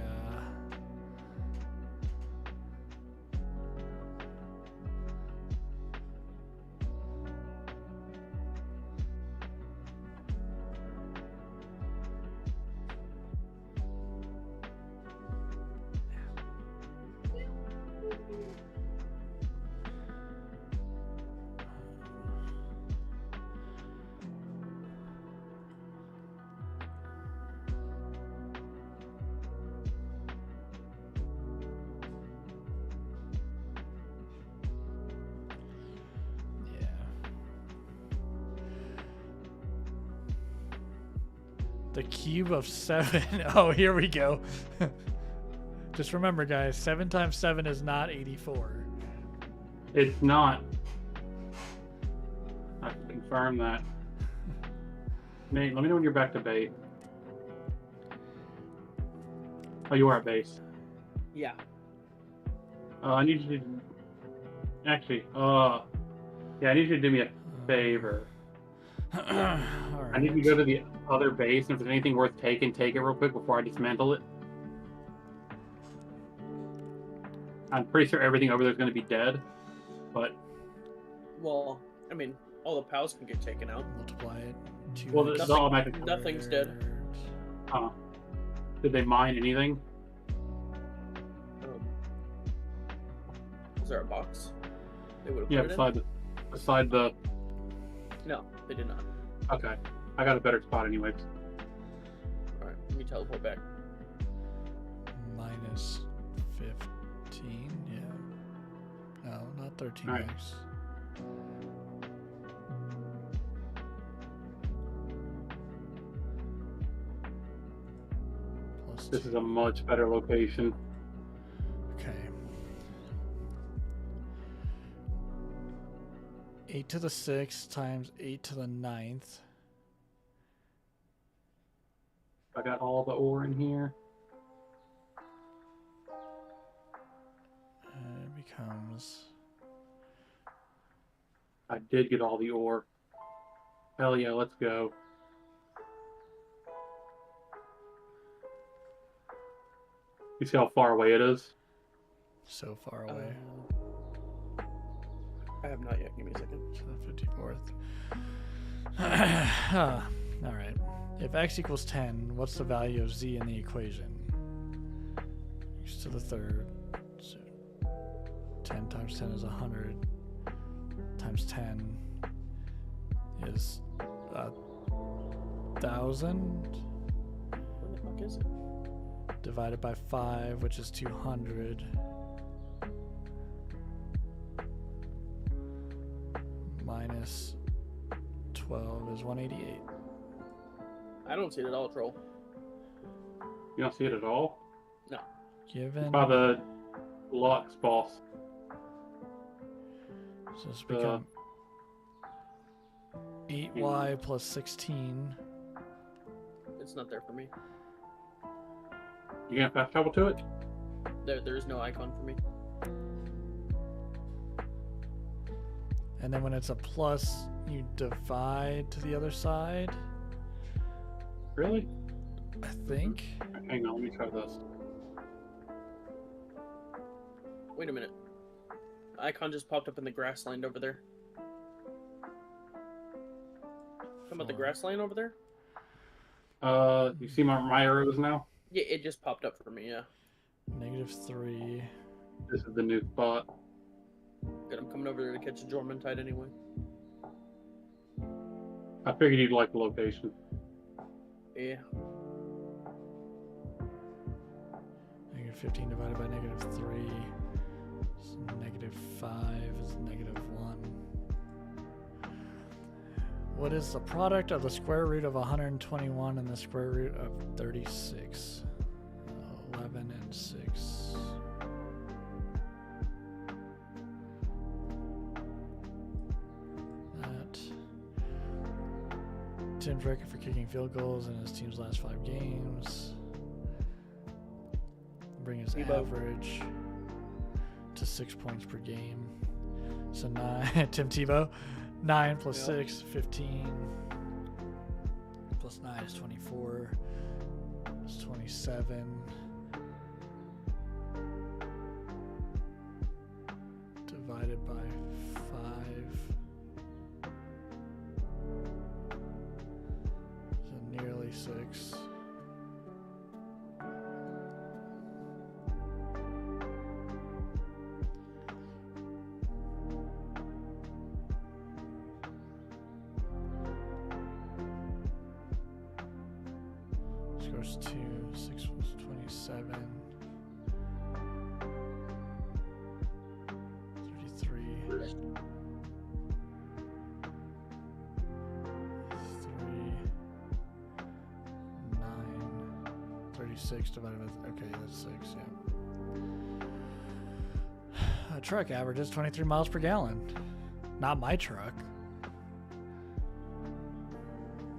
The cube of 7. Oh, here we go. Just remember, guys, 7 times 7 is not 84. It's not. I can confirm that. Nate, let me know when you're back to base. Oh, you are at base. Yeah. I need you to... Actually, yeah, I need you to do me a favor. All right. I need you to go to the other base, and if there's anything worth taking, take it real quick before I dismantle it. I'm pretty sure everything over there is going to be dead, but... Well, I mean, all the pals can get taken out. Multiply it. Well, the automatic... Nothing's dead. Did they mine anything? Is there a box? They would have Yeah, put it beside the... in? No, they did not. Okay. I got a better spot anyways. Alright, let me teleport back. Minus 15. Yeah. No, not 13 All right. X. Plus This 2. is a much better location. Okay. 8 to the 6th times 8 to the 9th. I got all the ore in here. It becomes... I did get all the ore. Hell yeah, let's go. You see how far away it is? So far away. I have not yet. Give me a second. To the 54th. Alright. If x equals 10, what's the value of z in the equation? X to the 3rd. So 10 times 10 is 100. Times 10 is 1,000. What the fuck is it? Divided by 5, which is 200. Minus 12 is 188. I don't see it at all, troll. You don't see it at all? No. Given... By the Lux boss. So it's become 8y plus 16. It's not there for me. You gonna fast travel to it? There is no icon for me. And then when it's a plus, you divide to the other side, Really? I think. Hang on, let me try this. Wait a minute. Icon just popped up in the grassland over there. Talking about the grassland over there? You see my arrows now? Yeah, it just popped up for me, yeah. -3. This is the new spot. Good, I'm coming over there to catch a Jormuntide anyway. I figured you'd like the location. Yeah. -15 divided by -3 is -5 is -1. What is the product of the square root of 121 and the square root of 36? 11 and 6. That. Tim's record for kicking field goals in his team's last 5 games. Bring his average to 6 points per game. So 9. Tim Tebow. 9 plus 6, 15. Plus 9 is 24. It's 27. Divided by 5. So nearly 6. Scores 2, 6 was 27. 33. 9. 36 divided by, okay, that's 6, yeah. A truck averages 23 miles per gallon. Not my truck.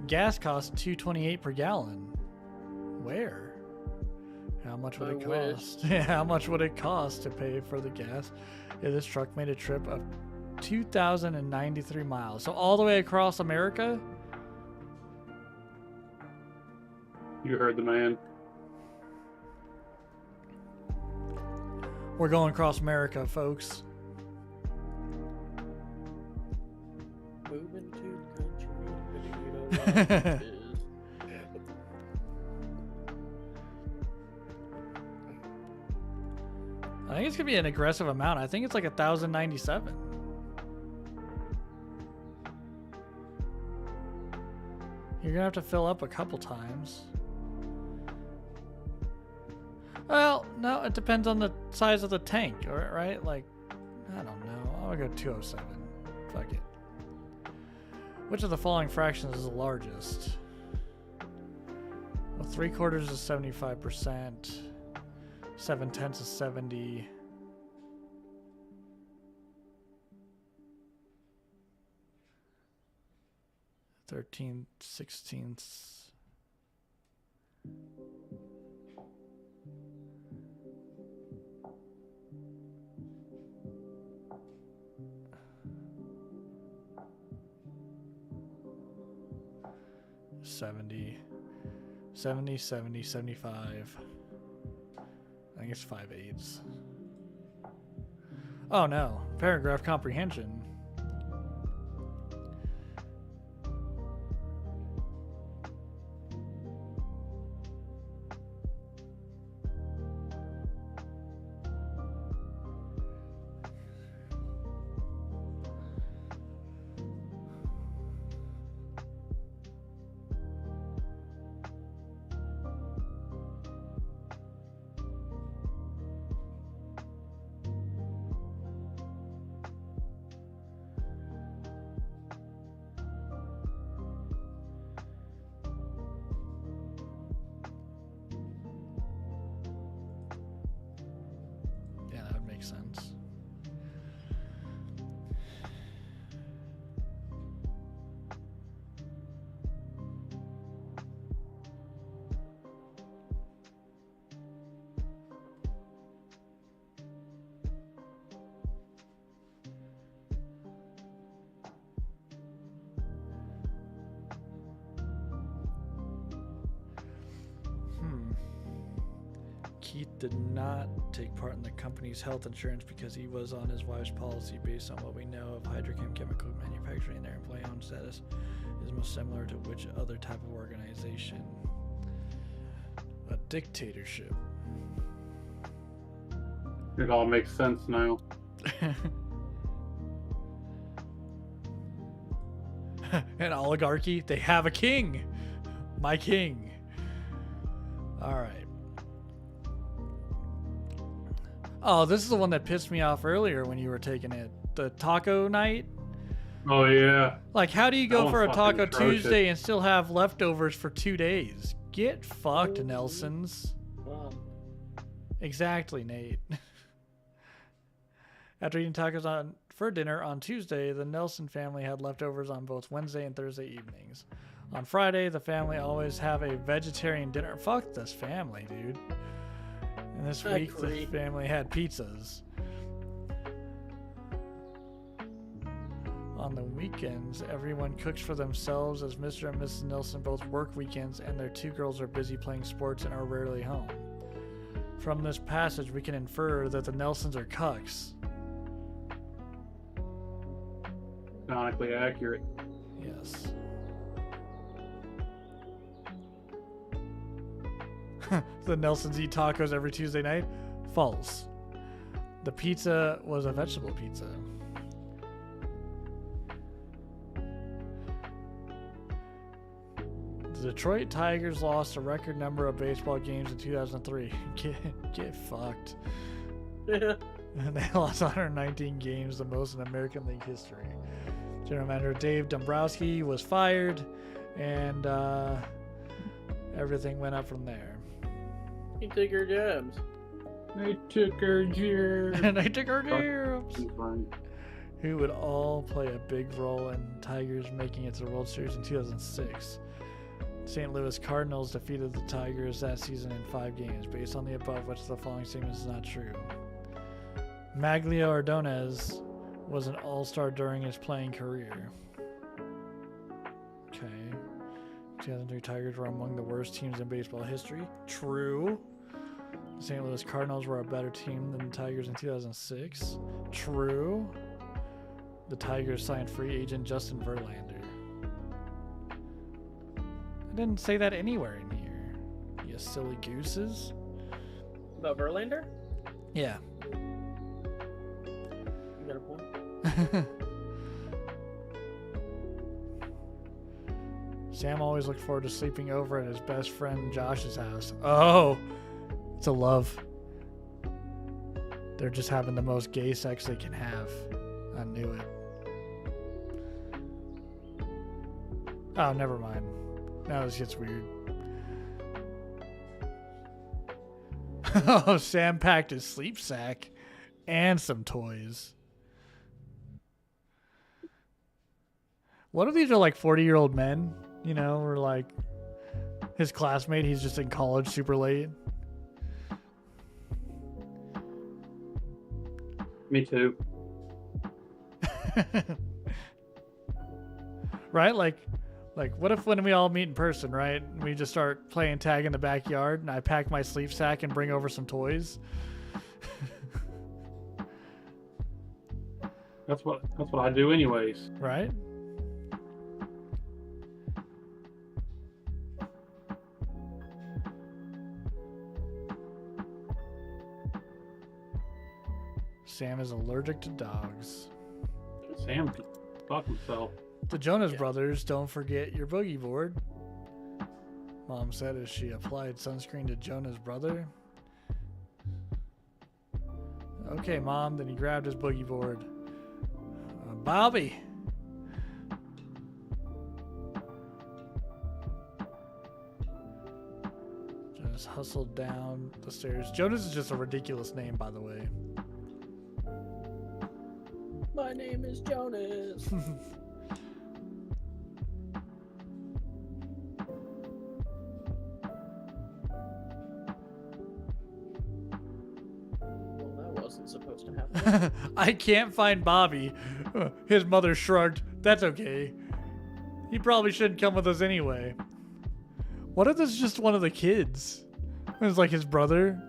Gas costs $2.28 per gallon. Where? How much would it cost? Yeah, how much would it cost to pay for the gas if this truck made a trip of 2,093 miles? So all the way across America? You heard the man. We're going across America, folks. Moving to the country. I think it's gonna be an aggressive amount. I think it's like 1,097. You're gonna have to fill up a couple times. Well, no, it depends on the size of the tank, right? Like, I don't know. I'll go 207. Fuck it. Which of the following fractions is the largest? Well, 3/4 is 75%. 7/10 is 70. Thirteen sixteenths. $70, 75. I think it's 5/8. Oh no, paragraph comprehension. Sense. Keith did not take part in the company's health insurance because he was on his wife's policy. Based on what we know of hydrochem chemical manufacturing, their employee-owned status is most similar to which other type of organization? A dictatorship. It all makes sense now. An oligarchy? They have a king. My king. All right. Oh, this is the one that pissed me off earlier when you were taking it. The taco night. Oh yeah. Like, how do you That go one's for a fucking Taco atrocious. Tuesday and still have leftovers for 2 days? Get fucked, Nelsons. Wow. Exactly, Nate. After eating tacos for dinner on Tuesday, the Nelson family had leftovers on both Wednesday and Thursday evenings. On Friday, the family always have a vegetarian dinner. Fuck this family, dude. And this I week, agree. the family had pizzas. On the weekends, everyone cooks for themselves as Mr. and Mrs. Nelson both work weekends and their 2 girls are busy playing sports and are rarely home. From this passage, we can infer that the Nelsons are cucks. Canonically accurate. Yes. The Nelsons eat tacos every Tuesday night? False. The pizza was a vegetable pizza. The Detroit Tigers lost a record number of baseball games in 2003. Get fucked. And they lost 119 games, the most in American League history. General Manager Dave Dombrowski was fired, and everything went up from there. He took her jobs. They took her jobs. And they took our jobs. Fine. Who would all play a big role in Tigers making it to the World Series in 2006. St. Louis Cardinals defeated the Tigers that season in 5 games. Based on the above, which the following statement is not true. Maglio Ordonez was an all-star during his playing career. Okay. 2003 Tigers were among the worst teams in baseball history. True. The St. Louis Cardinals were a better team than the Tigers in 2006. True. The Tigers signed free agent Justin Verlander. I didn't say that anywhere in here. You silly gooses. About Verlander? Yeah. You got a point? Sam always looked forward to sleeping over at his best friend Josh's house. Oh, it's a love. They're just having the most gay sex they can have. I knew it. Oh, never mind. Now this gets weird. Oh, Sam packed his sleep sack and some toys. What if these are like 40-year-old men? You know, or like his classmate, he's just in college super late. Me too. Right? Like what if when we all meet in person, right? We just start playing tag in the backyard and I pack my sleep sack and bring over some toys. That's what I do anyways. Right? Sam is allergic to dogs. Sam can fuck himself. The Jonas Brothers, don't forget your boogie board. Mom said as she applied sunscreen to Jonah's brother. Okay, Mom. Then he grabbed his boogie board. Bobby. Jonas hustled down the stairs. Jonas is just a ridiculous name, by the way. My name is Jonas. Well, that wasn't supposed to happen. I can't find Bobby. His mother shrugged. That's okay. He probably shouldn't come with us anyway. What if this is just one of the kids? It's like his brother.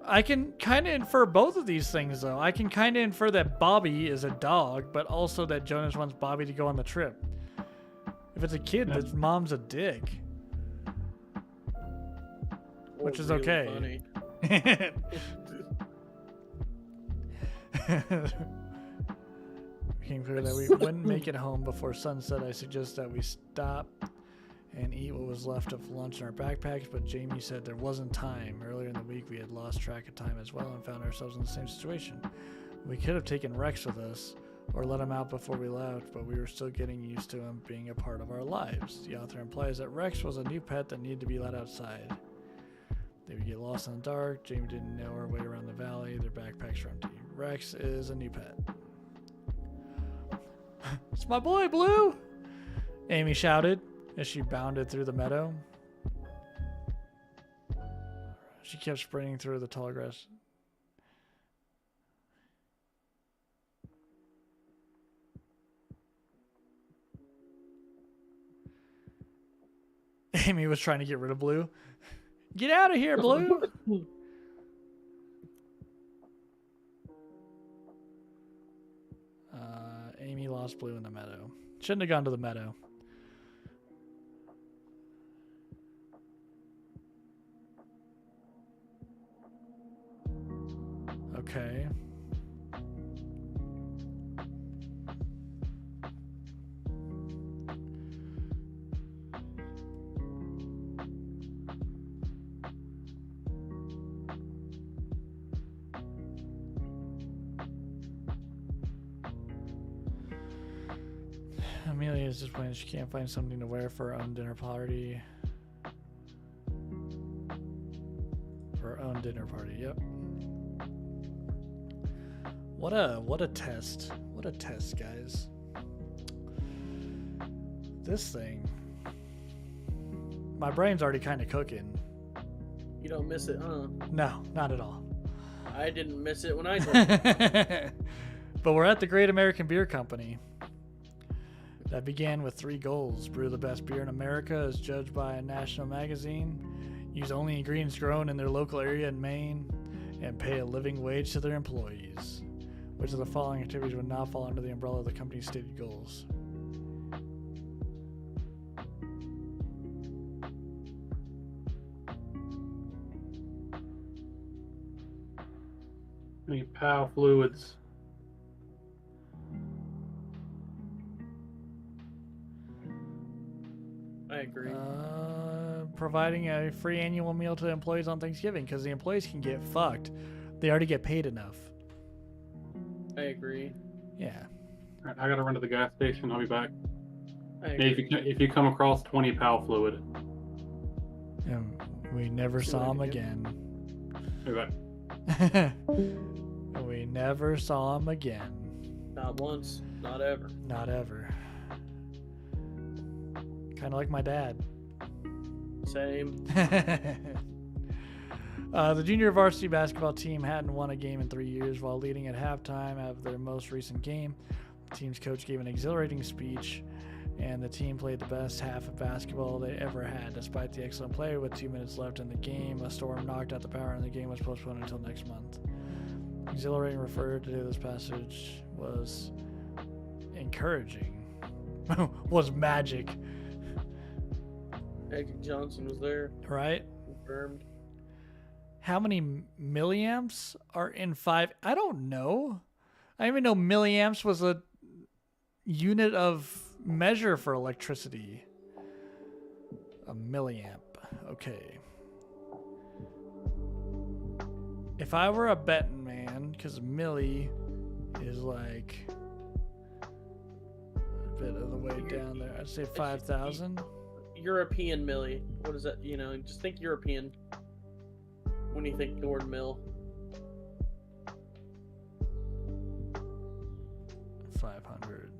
I can kind of infer both of these things, though. I can kind of infer that Bobby is a dog, but also that Jonas wants Bobby to go on the trip. If it's a kid, Yeah. that mom's a dick. Which is Really okay. funny. Became clear that we wouldn't make it home before sunset. I suggest that we stop and eat what was left of lunch in our backpacks, but Jamie said there wasn't time. Earlier in the week, we had lost track of time as well and found ourselves in the same situation. We could have taken Rex with us or let him out before we left, but we were still getting used to him being a part of our lives. The author implies that Rex was a new pet that needed to be let outside. They would get lost in the dark. Jamie didn't know our way around the valley. Their backpacks were empty. Rex is a new pet. It's my boy, Blue! Amy shouted as she bounded through the meadow. She kept sprinting through the tall grass. Amy was trying to get rid of Blue. Get out of here, Blue! Amy lost Blue in the meadow. Shouldn't have gone to the meadow. Okay. Amelia is disappointed she can't find something to wear for her own dinner party. For her own dinner party, yep. What a test. What a test, guys. This thing. My brain's already kind of cooking. You don't miss it, huh? No, not at all. I didn't miss it when I did. But we're at the Great American Beer Company. That began with 3 goals. Brew the best beer in America as judged by a national magazine. Use only ingredients grown in their local area in Maine. And pay a living wage to their employees. Which of the following activities would not fall under the umbrella of the company's stated goals? Any POW fluids? I agree. Providing a free annual meal to employees on Thanksgiving because the employees can get fucked. They already get paid enough. I agree. Yeah. All right, I gotta run to the gas station. I'll be back. I Hey, agree. if you come across 20 POW fluid, And we never See saw what him I can again. I'll be back. We never saw him again. Not once, not ever. Not ever. Kind of like my dad. Same. The junior varsity basketball team hadn't won a game in 3 years. While leading at halftime of their most recent game, the team's coach gave an exhilarating speech, and the team played the best half of basketball they ever had. Despite the excellent play, with 2 minutes left in the game, a storm knocked out the power, and the game was postponed until next month. Exhilarating referred to this passage was encouraging. Was magic, Magic Johnson was there. right? Confirmed. How many milliamps are in 5? I don't know. I didn't even know milliamps was a unit of measure for electricity. A milliamp. Okay. If I were a betting man, because milli is like a bit of the way down there, I'd say 5,000. European milli. What is that? You know, just think European when you think the word mill. 500.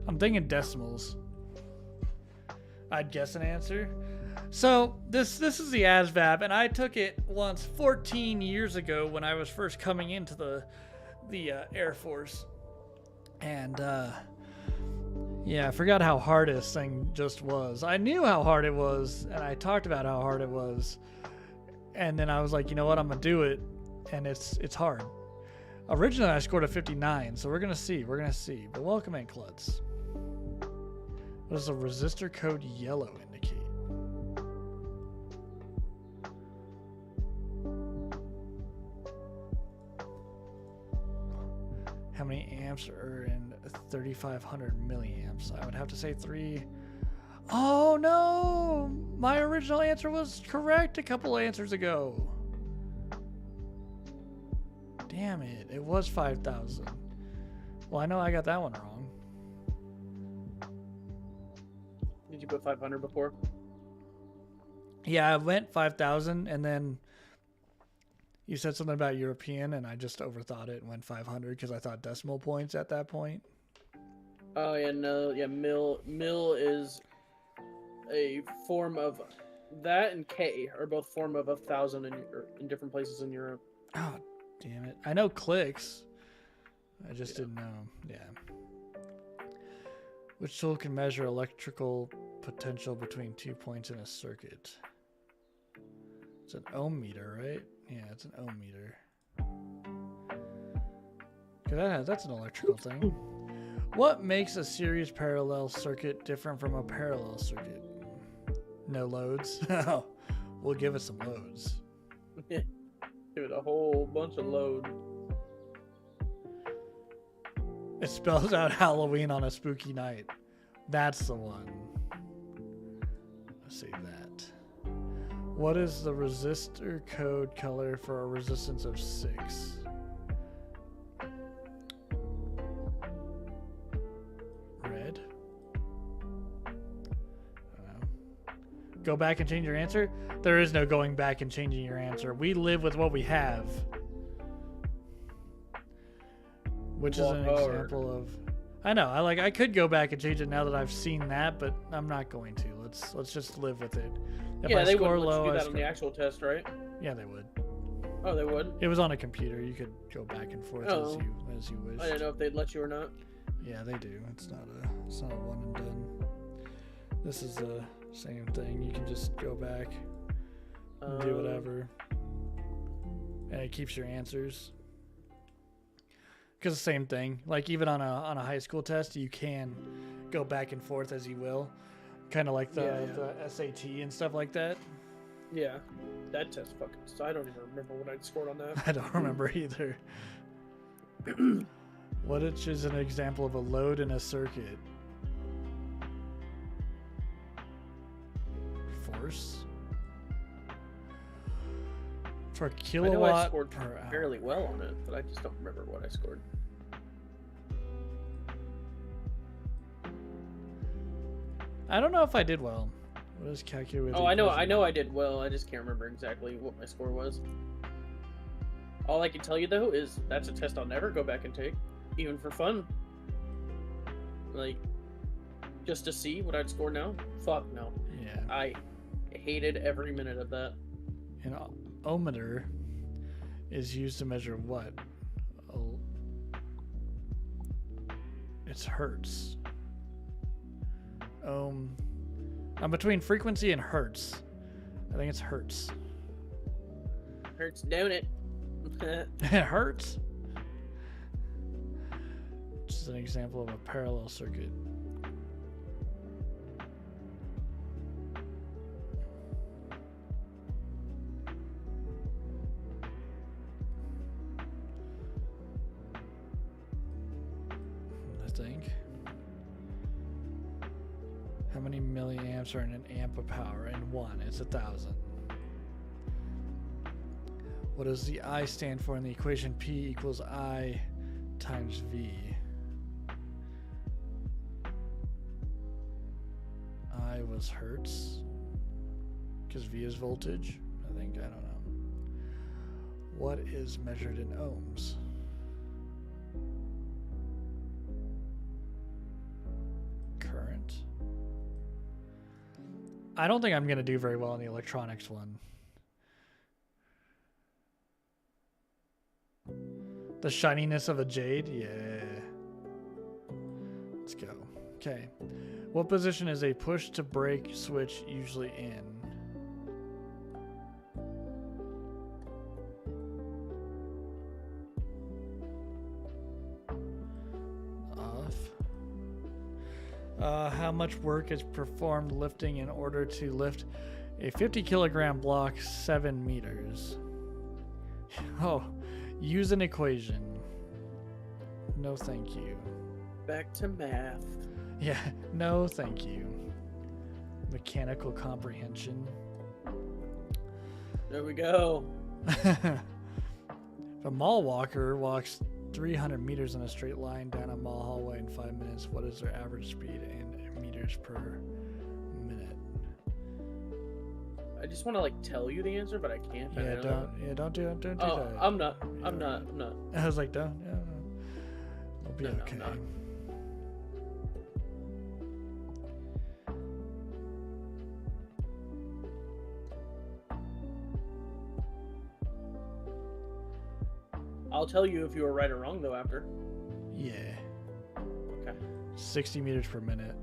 I'm thinking decimals. I'd guess an answer. So this is the ASVAB, and I took it once 14 years ago when I was first coming into the Air Force, and yeah, I forgot how hard this thing just was. I knew how hard it was, and I talked about how hard it was, and then I was like, you know what, I'm gonna do it, and it's hard. Originally, I scored a 59, so we're gonna see. But welcome in, Klutz. What does the resistor code yellow indicate? How many amps are in 3,500 milliamps? I would have to say 3. Oh no! My original answer was correct a couple answers ago. Damn it, it was 5,000. Well, I know I got that one wrong. Did you put 500 before? Yeah, I went 5,000 and then you said something about European and I just overthought it and went 500 because I thought decimal points at that point. Oh yeah, no, yeah. Mil is a form of that, and K are both form of 1,000 in different places in Europe. Oh, damn it. I know clicks. I just didn't know. Yeah. Which tool can measure electrical potential between 2 points in a circuit? It's an ohm meter, right? Yeah, it's an ohm meter. 'Cause that's an electrical thing. What makes a series parallel circuit different from a parallel circuit? No loads? We'll give it some loads. Give it a whole bunch of load. It spells out Halloween on a spooky night. That's the one. Let's save that. What is the resistor code color for a resistance of 6? Red? I don't know. Go back and change your answer? There is no going back and changing your answer. We live with what we have. Which is an example of... I know, I could go back and change it now that I've seen that, but I'm not going to. Let's just live with it. If Yeah, I they score wouldn't let low, you do I that on the score... actual test, right? Yeah, they would. Oh, they would? It was on a computer. You could go back and forth as you wish. I didn't know if they'd let you or not. Yeah, they do. It's not a one and done. This is the same thing. You can just go back and do whatever. And it keeps your answers. Because the same thing. Like even on a high school test, you can go back and forth as you will. Kind of like the SAT and stuff like that. Yeah. That test fucking... I don't even remember what I'd scored on that. I don't remember either. What is an example of a load in a circuit? Force? For a kilowatt I know I scored per hour. fairly well on it, but I just don't remember what I scored. I don't know if I did well. What is calculated? Oh, I know I did well. I just can't remember exactly what my score was. All I can tell you though is that's a test I'll never go back and take, even for fun. Like, just to see what I'd score now? Fuck no. Yeah. I hated every minute of that. An ohmmeter is used to measure what? Oh, it's hertz. I'm between frequency and hertz. I think it's hertz. Hurts, don't it? It hurts. Just an example of a parallel circuit. I think. How many milliamps are in an amp of power? In one, it's 1,000. What does the I stand for in the equation P equals I times V? I was hertz, because V is voltage. I don't know. What is measured in ohms? Current. I don't think I'm going to do very well on the electronics one. The shininess of a jade? Yeah. Let's go. Okay. What position is a push to brake switch usually in? Off. How much work is performed lifting in order to lift a 50 kilogram block 7 meters? Oh. Use an equation. No, thank you. Back to math. Yeah, no, thank you. mechanical comprehension. There we go. If a mall walker walks 300 meters in a straight line down a mall hallway in 5 minutes, what is their average speed in meters per minute? I just want to like tell you the answer, but I can't. Yeah, don't do that. Oh, I'm not. I was like, don't. Yeah, we'll be No, no, okay. I'm not. I'll tell you if you were right or wrong though after. Yeah. Okay. 60 meters per minute.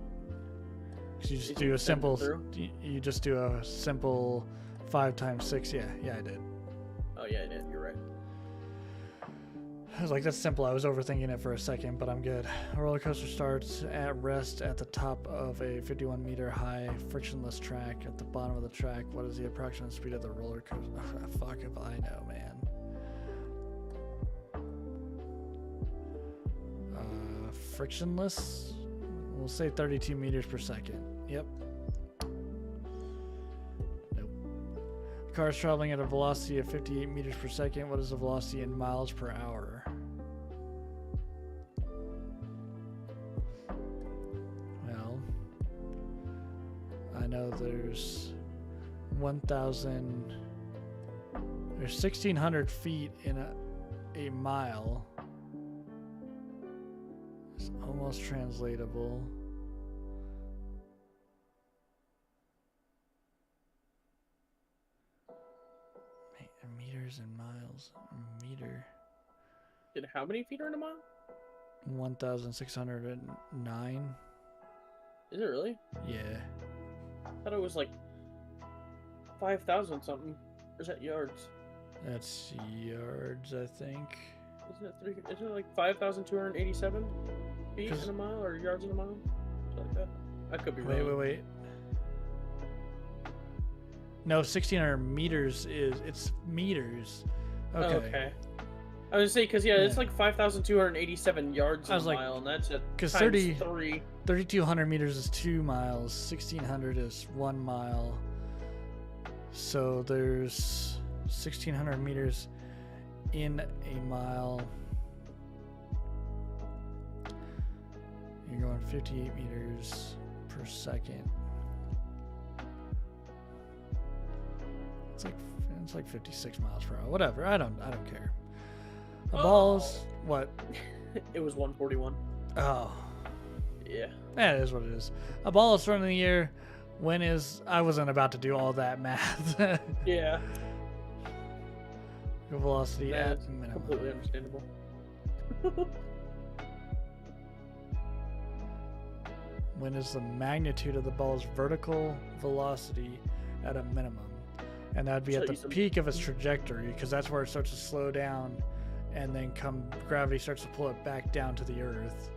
'Cause you just Did do you a send it simple. through? You just do a simple 5 times 6. Yeah, I did. Oh yeah, I did. You're right. I was like, that's simple. I was overthinking it for a second, but I'm good. A roller coaster starts at rest at the top of a 51 meter high frictionless track. At the bottom of the track, what is the approximate speed of the roller coaster? Fuck if I know, man. Frictionless? We'll say 32 meters per second. Yep. Nope. The car is traveling at a velocity of 58 meters per second. What is the velocity in miles per hour? Well, I know there's 1,600 feet in a mile. It's almost translatable. Meters and miles. Meter. Did how many feet are in a mile? 1,609. Is it really? Yeah. I thought it was like 5,000 something. Or is that yards? That's yards, I think. Isn't it like 5,287 feet 'Cause- in a mile or yards in a mile? Something like that. I could be wrong. Wait. No, 1,600 meters it's meters. Okay. Oh, okay. I was gonna say because it's Yeah. like 5,287 yards I in was a like, mile, and that's at 'cause times 3. 3,200 meters is 2 miles. 1,600 is 1 mile. So there's 1,600 meters in a mile. You're going 58 meters per second. It's like 56 miles per hour. Whatever. I don't care. The ball's what? It was 141. Oh. Yeah. That is what it is. A ball is thrown in the air. I wasn't about to do all that math. Yeah. Velocity That's at minimum. completely understandable. When is the magnitude of the ball's vertical velocity at a minimum? And that'd be at the peak of its trajectory, because that's where it starts to slow down, and then gravity starts to pull it back down to the earth.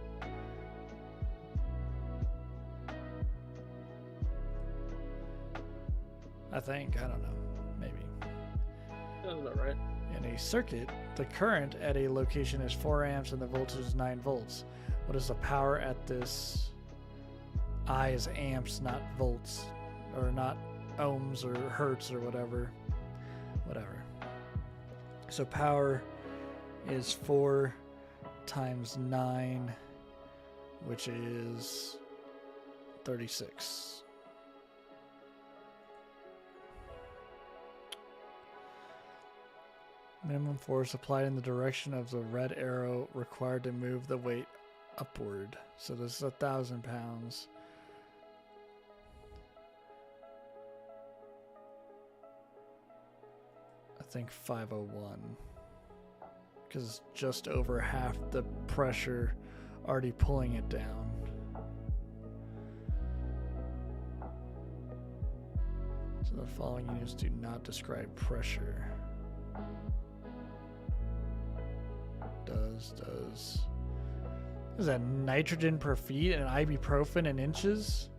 I think. I don't know. Maybe. Sounds about right. In a circuit, the current at a location is 4 amps and the voltage is 9 volts. What is the power at this? I is amps, not volts, or not ohms or hertz or whatever. So power is 4 times 9, which is 36. Minimum force applied in the direction of the red arrow required to move the weight upward. So this is 1,000 pounds. I think 501. Because it's just over half the pressure already pulling it down. So the following units do not describe pressure. Does. Is that nitrogen per feet and ibuprofen in inches?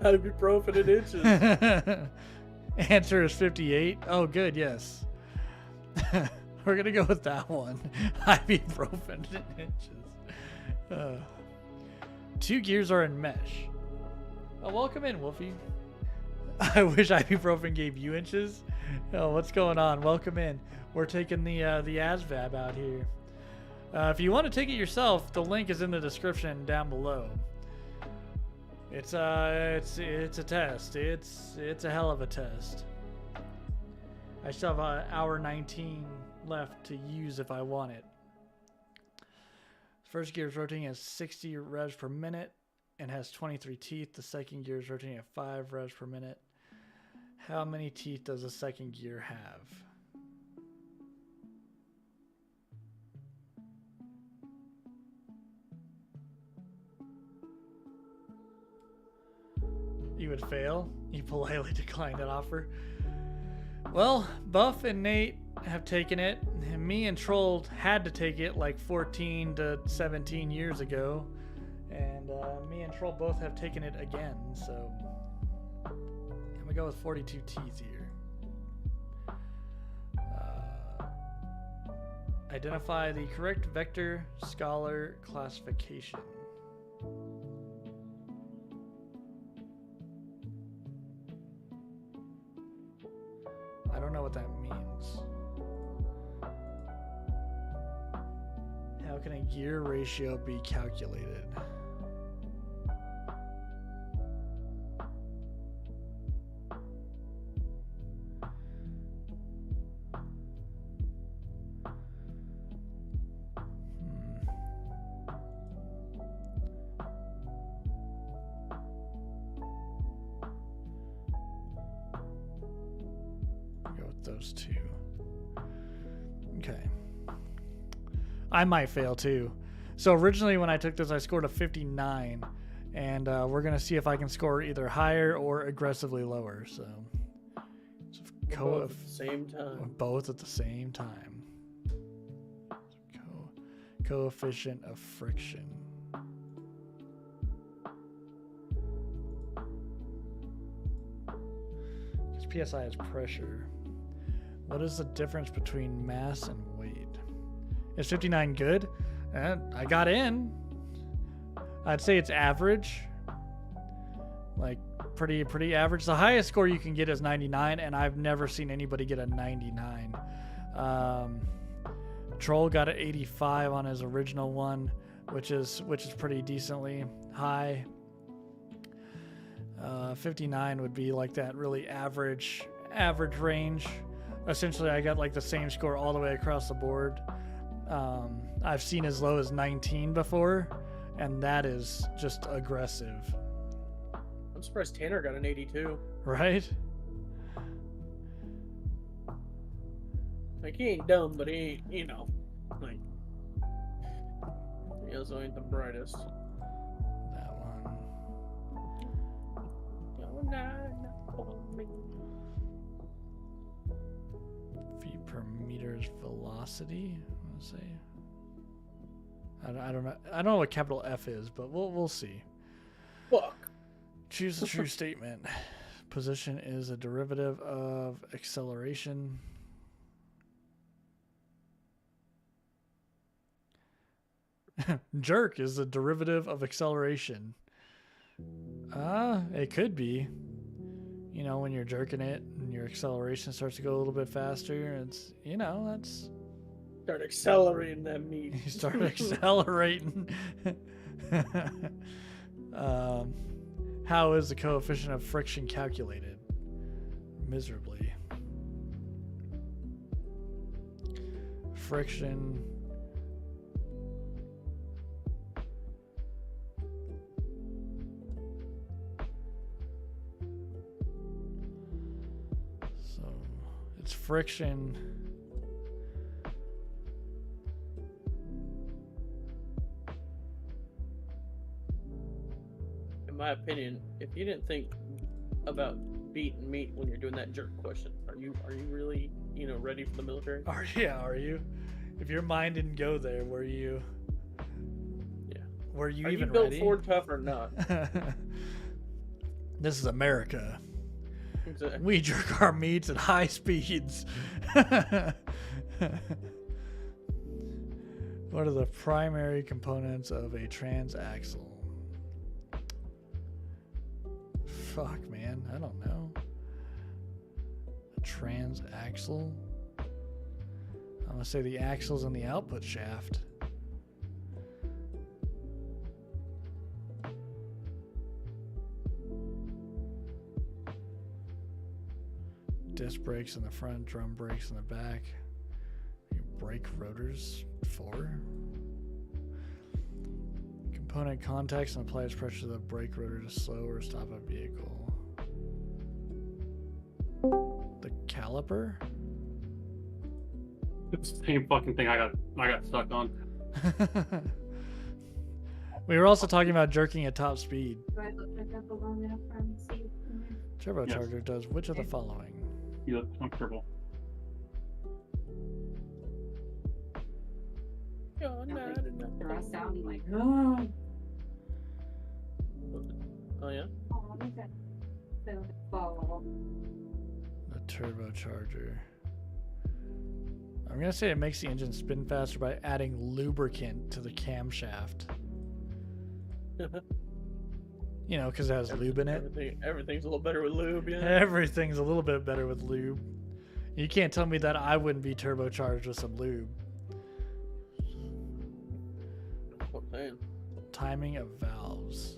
Ibuprofen in inches. Answer is 58. Oh, good, yes. We're going to go with that one. Ibuprofen in inches. 2 gears are in mesh. Oh, welcome in, Wolfie. I wish ibuprofen gave you inches. Oh, what's going on? Welcome in. We're taking the ASVAB out here. If you want to take it yourself, the link is in the description down below. It's a test. It's a hell of a test. I still have hour 19 left to use if I want it. First gear is rotating at 60 revs per minute and has 23 teeth. The second gear is rotating at 5 revs per minute. How many teeth does the second gear have? You would fail? You politely declined an offer. Well, Buff and Nate have taken it, and me and Troll had to take it like 14 to 17 years ago, and me and Troll both have taken it again, so I'm gonna go with 42 teeth here. Identify the correct vector scholar classification. I don't know what that means. How can a gear ratio be calculated? Go with those two. Okay. I might fail too. So originally when I took this, I scored a 59, and we're gonna see if I can score either higher or aggressively lower. So, both at the same time. Both at the same time. Coefficient of friction. Because PSI is pressure. What is the difference between mass and weight? Is 59 good? I got in. I'd say it's average. Like pretty average. The highest score you can get is 99, and I've never seen anybody get a 99. Troll got an 85 on his original one, which is pretty decently high. 59 would be like that really average range. Essentially, I got like the same score all the way across the board. I've seen as low as 19 before, and that is just aggressive. I'm surprised Tanner got an 82. Right? Like, he ain't dumb, but he ain't, like, he also ain't the brightest. That one. Feet per meter's velocity. Let's see. I don't know. I don't know what capital F is, but we'll see. Fuck. Choose a true statement. Position is a derivative of acceleration. Jerk is a derivative of acceleration. It could be. You know, when you're jerking it and your acceleration starts to go a little bit faster, it's, that's... Start accelerating that meat. You start accelerating. How is the coefficient of friction calculated? Miserably. Friction. So it's friction. In my opinion, if you didn't think about beating meat when you're doing that jerk question, are you really, ready for the military? Are you? If your mind didn't go there, were you? Yeah. Were you are even you built ready? Ford tough or not? This is America. Exactly. We jerk our meats at high speeds. What are the primary components of a transaxle? Fuck, man. I don't know. A transaxle? I'm going to say the axle's in the output shaft. Disc brakes in the front, drum brakes in the back. Brake rotors, 4. Component contacts and applies pressure to the brake rotor to slow or stop a vehicle. The caliper? It's the same fucking thing I got stuck on. We were also talking about jerking at top speed. Do I look like that long enough for him to see? Turbocharger does which of the following? You look comfortable. They're all sounding like, Oh yeah. oh, look at the ball. The turbocharger. I'm going to say it makes the engine spin faster by adding lubricant to the camshaft. You know, because it has lube in it. Everything's a little better with lube, yeah. Everything's a little bit better with lube. You can't tell me that I wouldn't be turbocharged with some lube. What man? Timing of valves.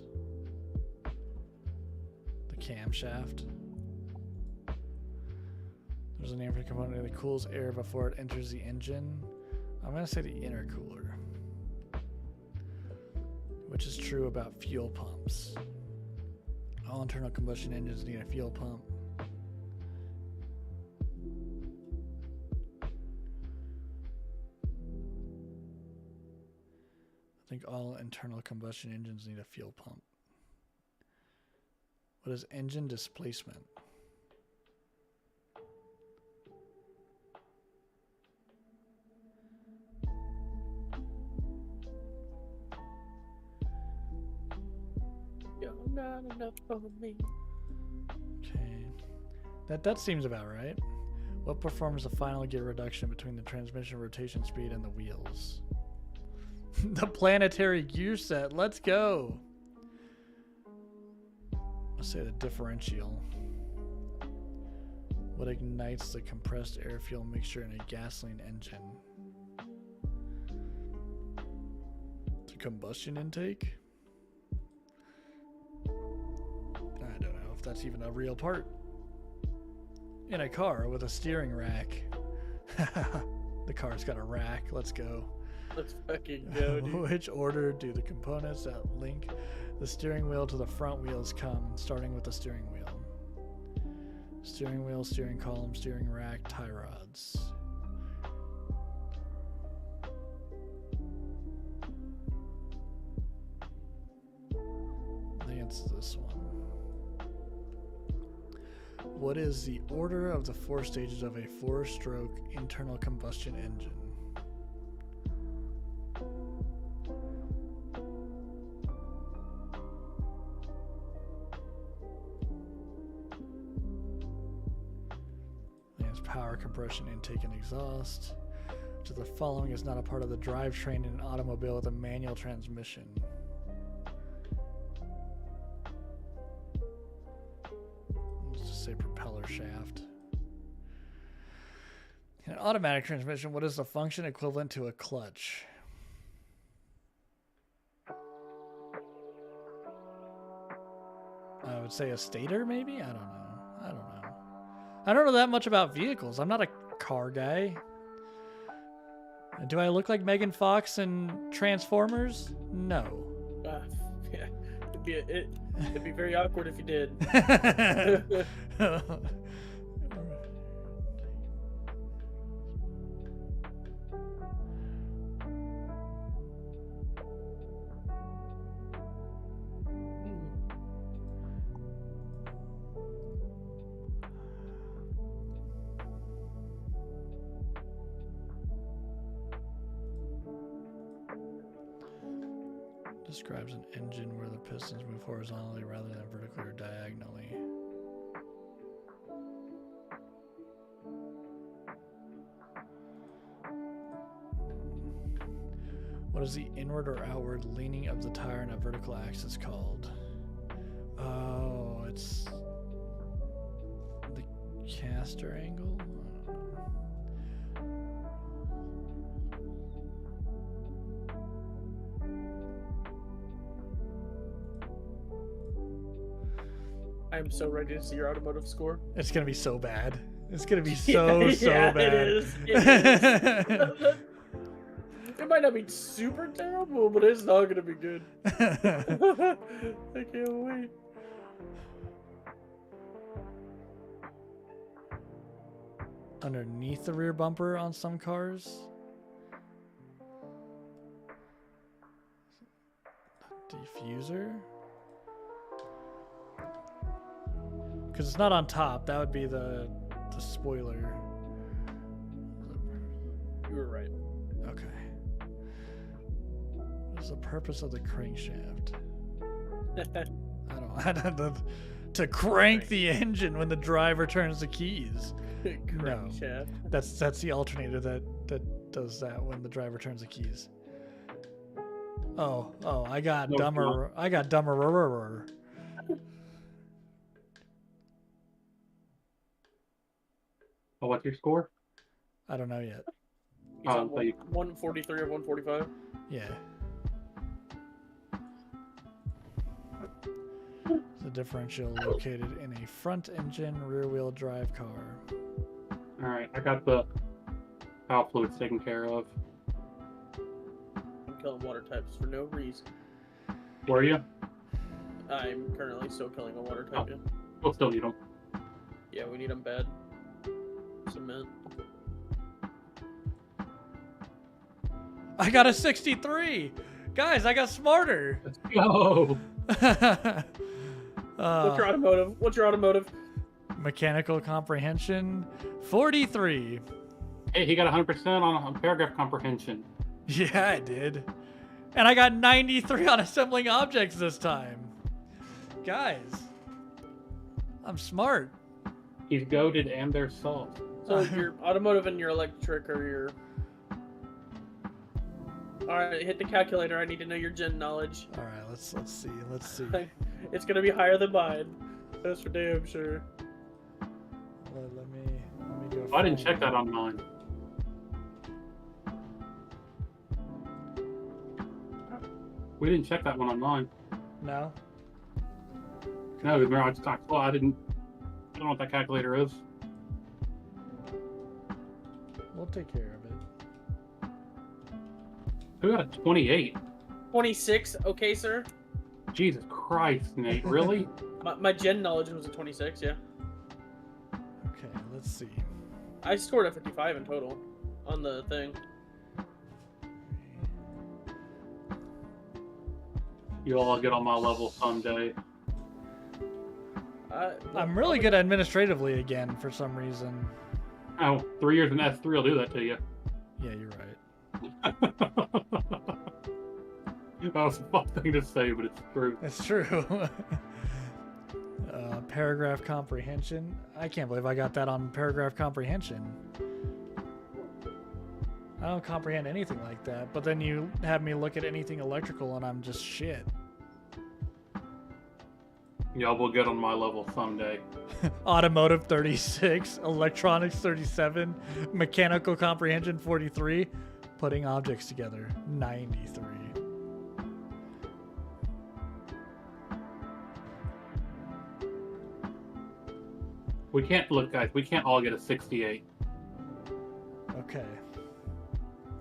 The camshaft. There's a name for the component that cools air before it enters the engine. I'm going to say the intercooler. Which is true about fuel pumps. All internal combustion engines need a fuel pump. I think all internal combustion engines need a fuel pump. What is engine displacement? You're not enough for me. Okay. That seems about right. What performs the final gear reduction between the transmission rotation speed and the wheels? The planetary gear set. Let's go. Let's say the differential. What ignites the compressed air fuel mixture in a gasoline engine? The combustion intake? I don't know if that's even a real part. In a car with a steering rack. The car's got a rack. Let's go. Let's fucking go, dude. Which order do the components that link the steering wheel to the front wheels come, starting with the steering wheel? Steering wheel, steering column, steering rack, tie rods. I think it's this one. What is the order of the 4 stages of a 4-stroke internal combustion engine? Power, compression, intake, and exhaust. Which of the following is not a part of the drivetrain in an automobile with a manual transmission? Let's just say propeller shaft. In an automatic transmission, what is the function equivalent to a clutch? I would say a stator, maybe? I don't know. I don't know that much about vehicles. I'm not a car guy. Do I look like Megan Fox in Transformers? No. Yeah, it'd be very awkward if you did. Describes an engine where the pistons move horizontally rather than vertically or diagonally. What is the inward or outward leaning of the tire in a vertical axis called? Oh, it's caster angle. I'm so ready to see your automotive score. It's gonna be so bad. It's gonna be so yeah, bad. It is. It is. It might not be super terrible, but it's not gonna be good. I can't wait. Underneath the rear bumper on some cars. Diffuser. Because it's not on top. That would be the spoiler. You were right. Okay. What's the purpose of the crankshaft? I don't know. To crank the engine when the driver turns the keys. No. That's the alternator that does that when the driver turns the keys. Oh, I got dumber. I got dumber. Oh, what's your score? I don't know yet. He's on 143 or 145. Yeah. The differential located in a front engine rear wheel drive car. Alright, I got the valve fluids taken care of. I'm killing water types for no reason. Were you? I'm currently still killing a water type. Yeah. We'll still need them. Yeah, we need them bad. Cement. I got a 63! Guys, I got smarter! Let's go! What's your automotive? What's your automotive? Mechanical comprehension, 43. Hey, he got 100% on paragraph comprehension. Yeah, I did. And I got 93 on assembling objects this time. Guys, I'm smart. He's goaded and they're soft. So your automotive and your electric are your... Alright, hit the calculator. I need to know your gen knowledge. Alright, let's see. It's gonna be higher than mine. That's for damn sure. Let me go. I didn't check that on mine. We didn't check that one on mine. No? No, I just talked. Well, I don't know what that calculator is. We'll take care of it. Who got a 28? 26, okay, sir. Jesus Christ, Nate, really? My gen knowledge was a 26, yeah. Okay, let's see. I scored a 55 in total on the thing. You'll all get on my level someday. I'm really good administratively again for some reason. Oh, 3 years in S3 will do that to you. Yeah, you're right. That was a fun thing to say, but it's true. It's true. Paragraph comprehension. I can't believe I got that on paragraph comprehension. I don't comprehend anything like that, but then you have me look at anything electrical and I'm just shit. Y'all will get on my level someday. Automotive 36, electronics 37, mechanical comprehension 43, putting objects together 93. We can't look, guys. We can't all get a 68. Okay.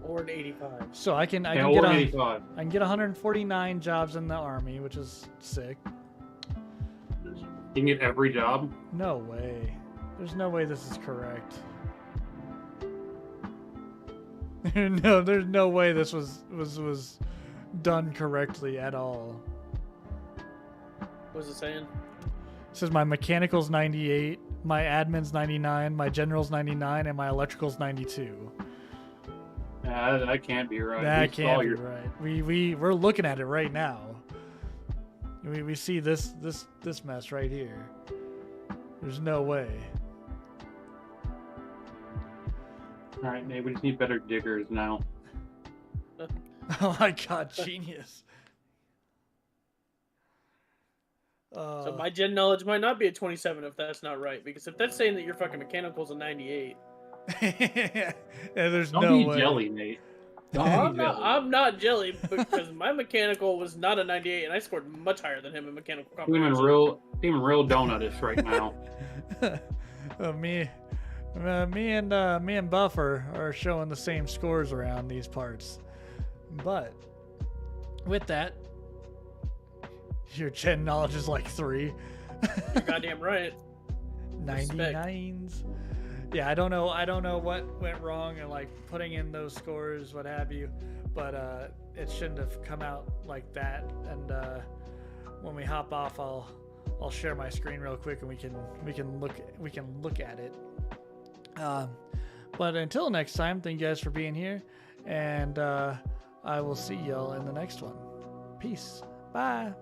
Or an 85. So I can Or get 85. I can get 149 jobs in the army, which is sick. You can get every job. No way. There's no way this is correct. No, there's no way this was done correctly at all. What's it saying? It says my mechanical's 98, my admin's 99, my general's 99, and my electrical's 92. That can't be right. That can't be right. We're looking at it right now. We see this mess right here. There's no way. All right, Nate. We just need better diggers now. Oh my god, genius. So my gen knowledge might not be a 27 if that's not right. Because if that's saying that your fucking mechanical's a 98. Yeah, there's Don't no be way. jelly, Nate. Don't I'm be not, jelly. I'm not jelly because my mechanical was not a 98 and I scored much higher than him in mechanical comprehension. Seeming real donutish right now. Me and Buffer are showing the same scores around these parts. But with that, your gen knowledge is like 3. You're goddamn right. 99s. Yeah, I don't know what went wrong and like putting in those scores, what have you, but it shouldn't have come out like that. And when we hop off, I'll share my screen real quick and we can look at it. But until next time, thank you guys for being here, and I will see y'all in the next one. Peace. Bye.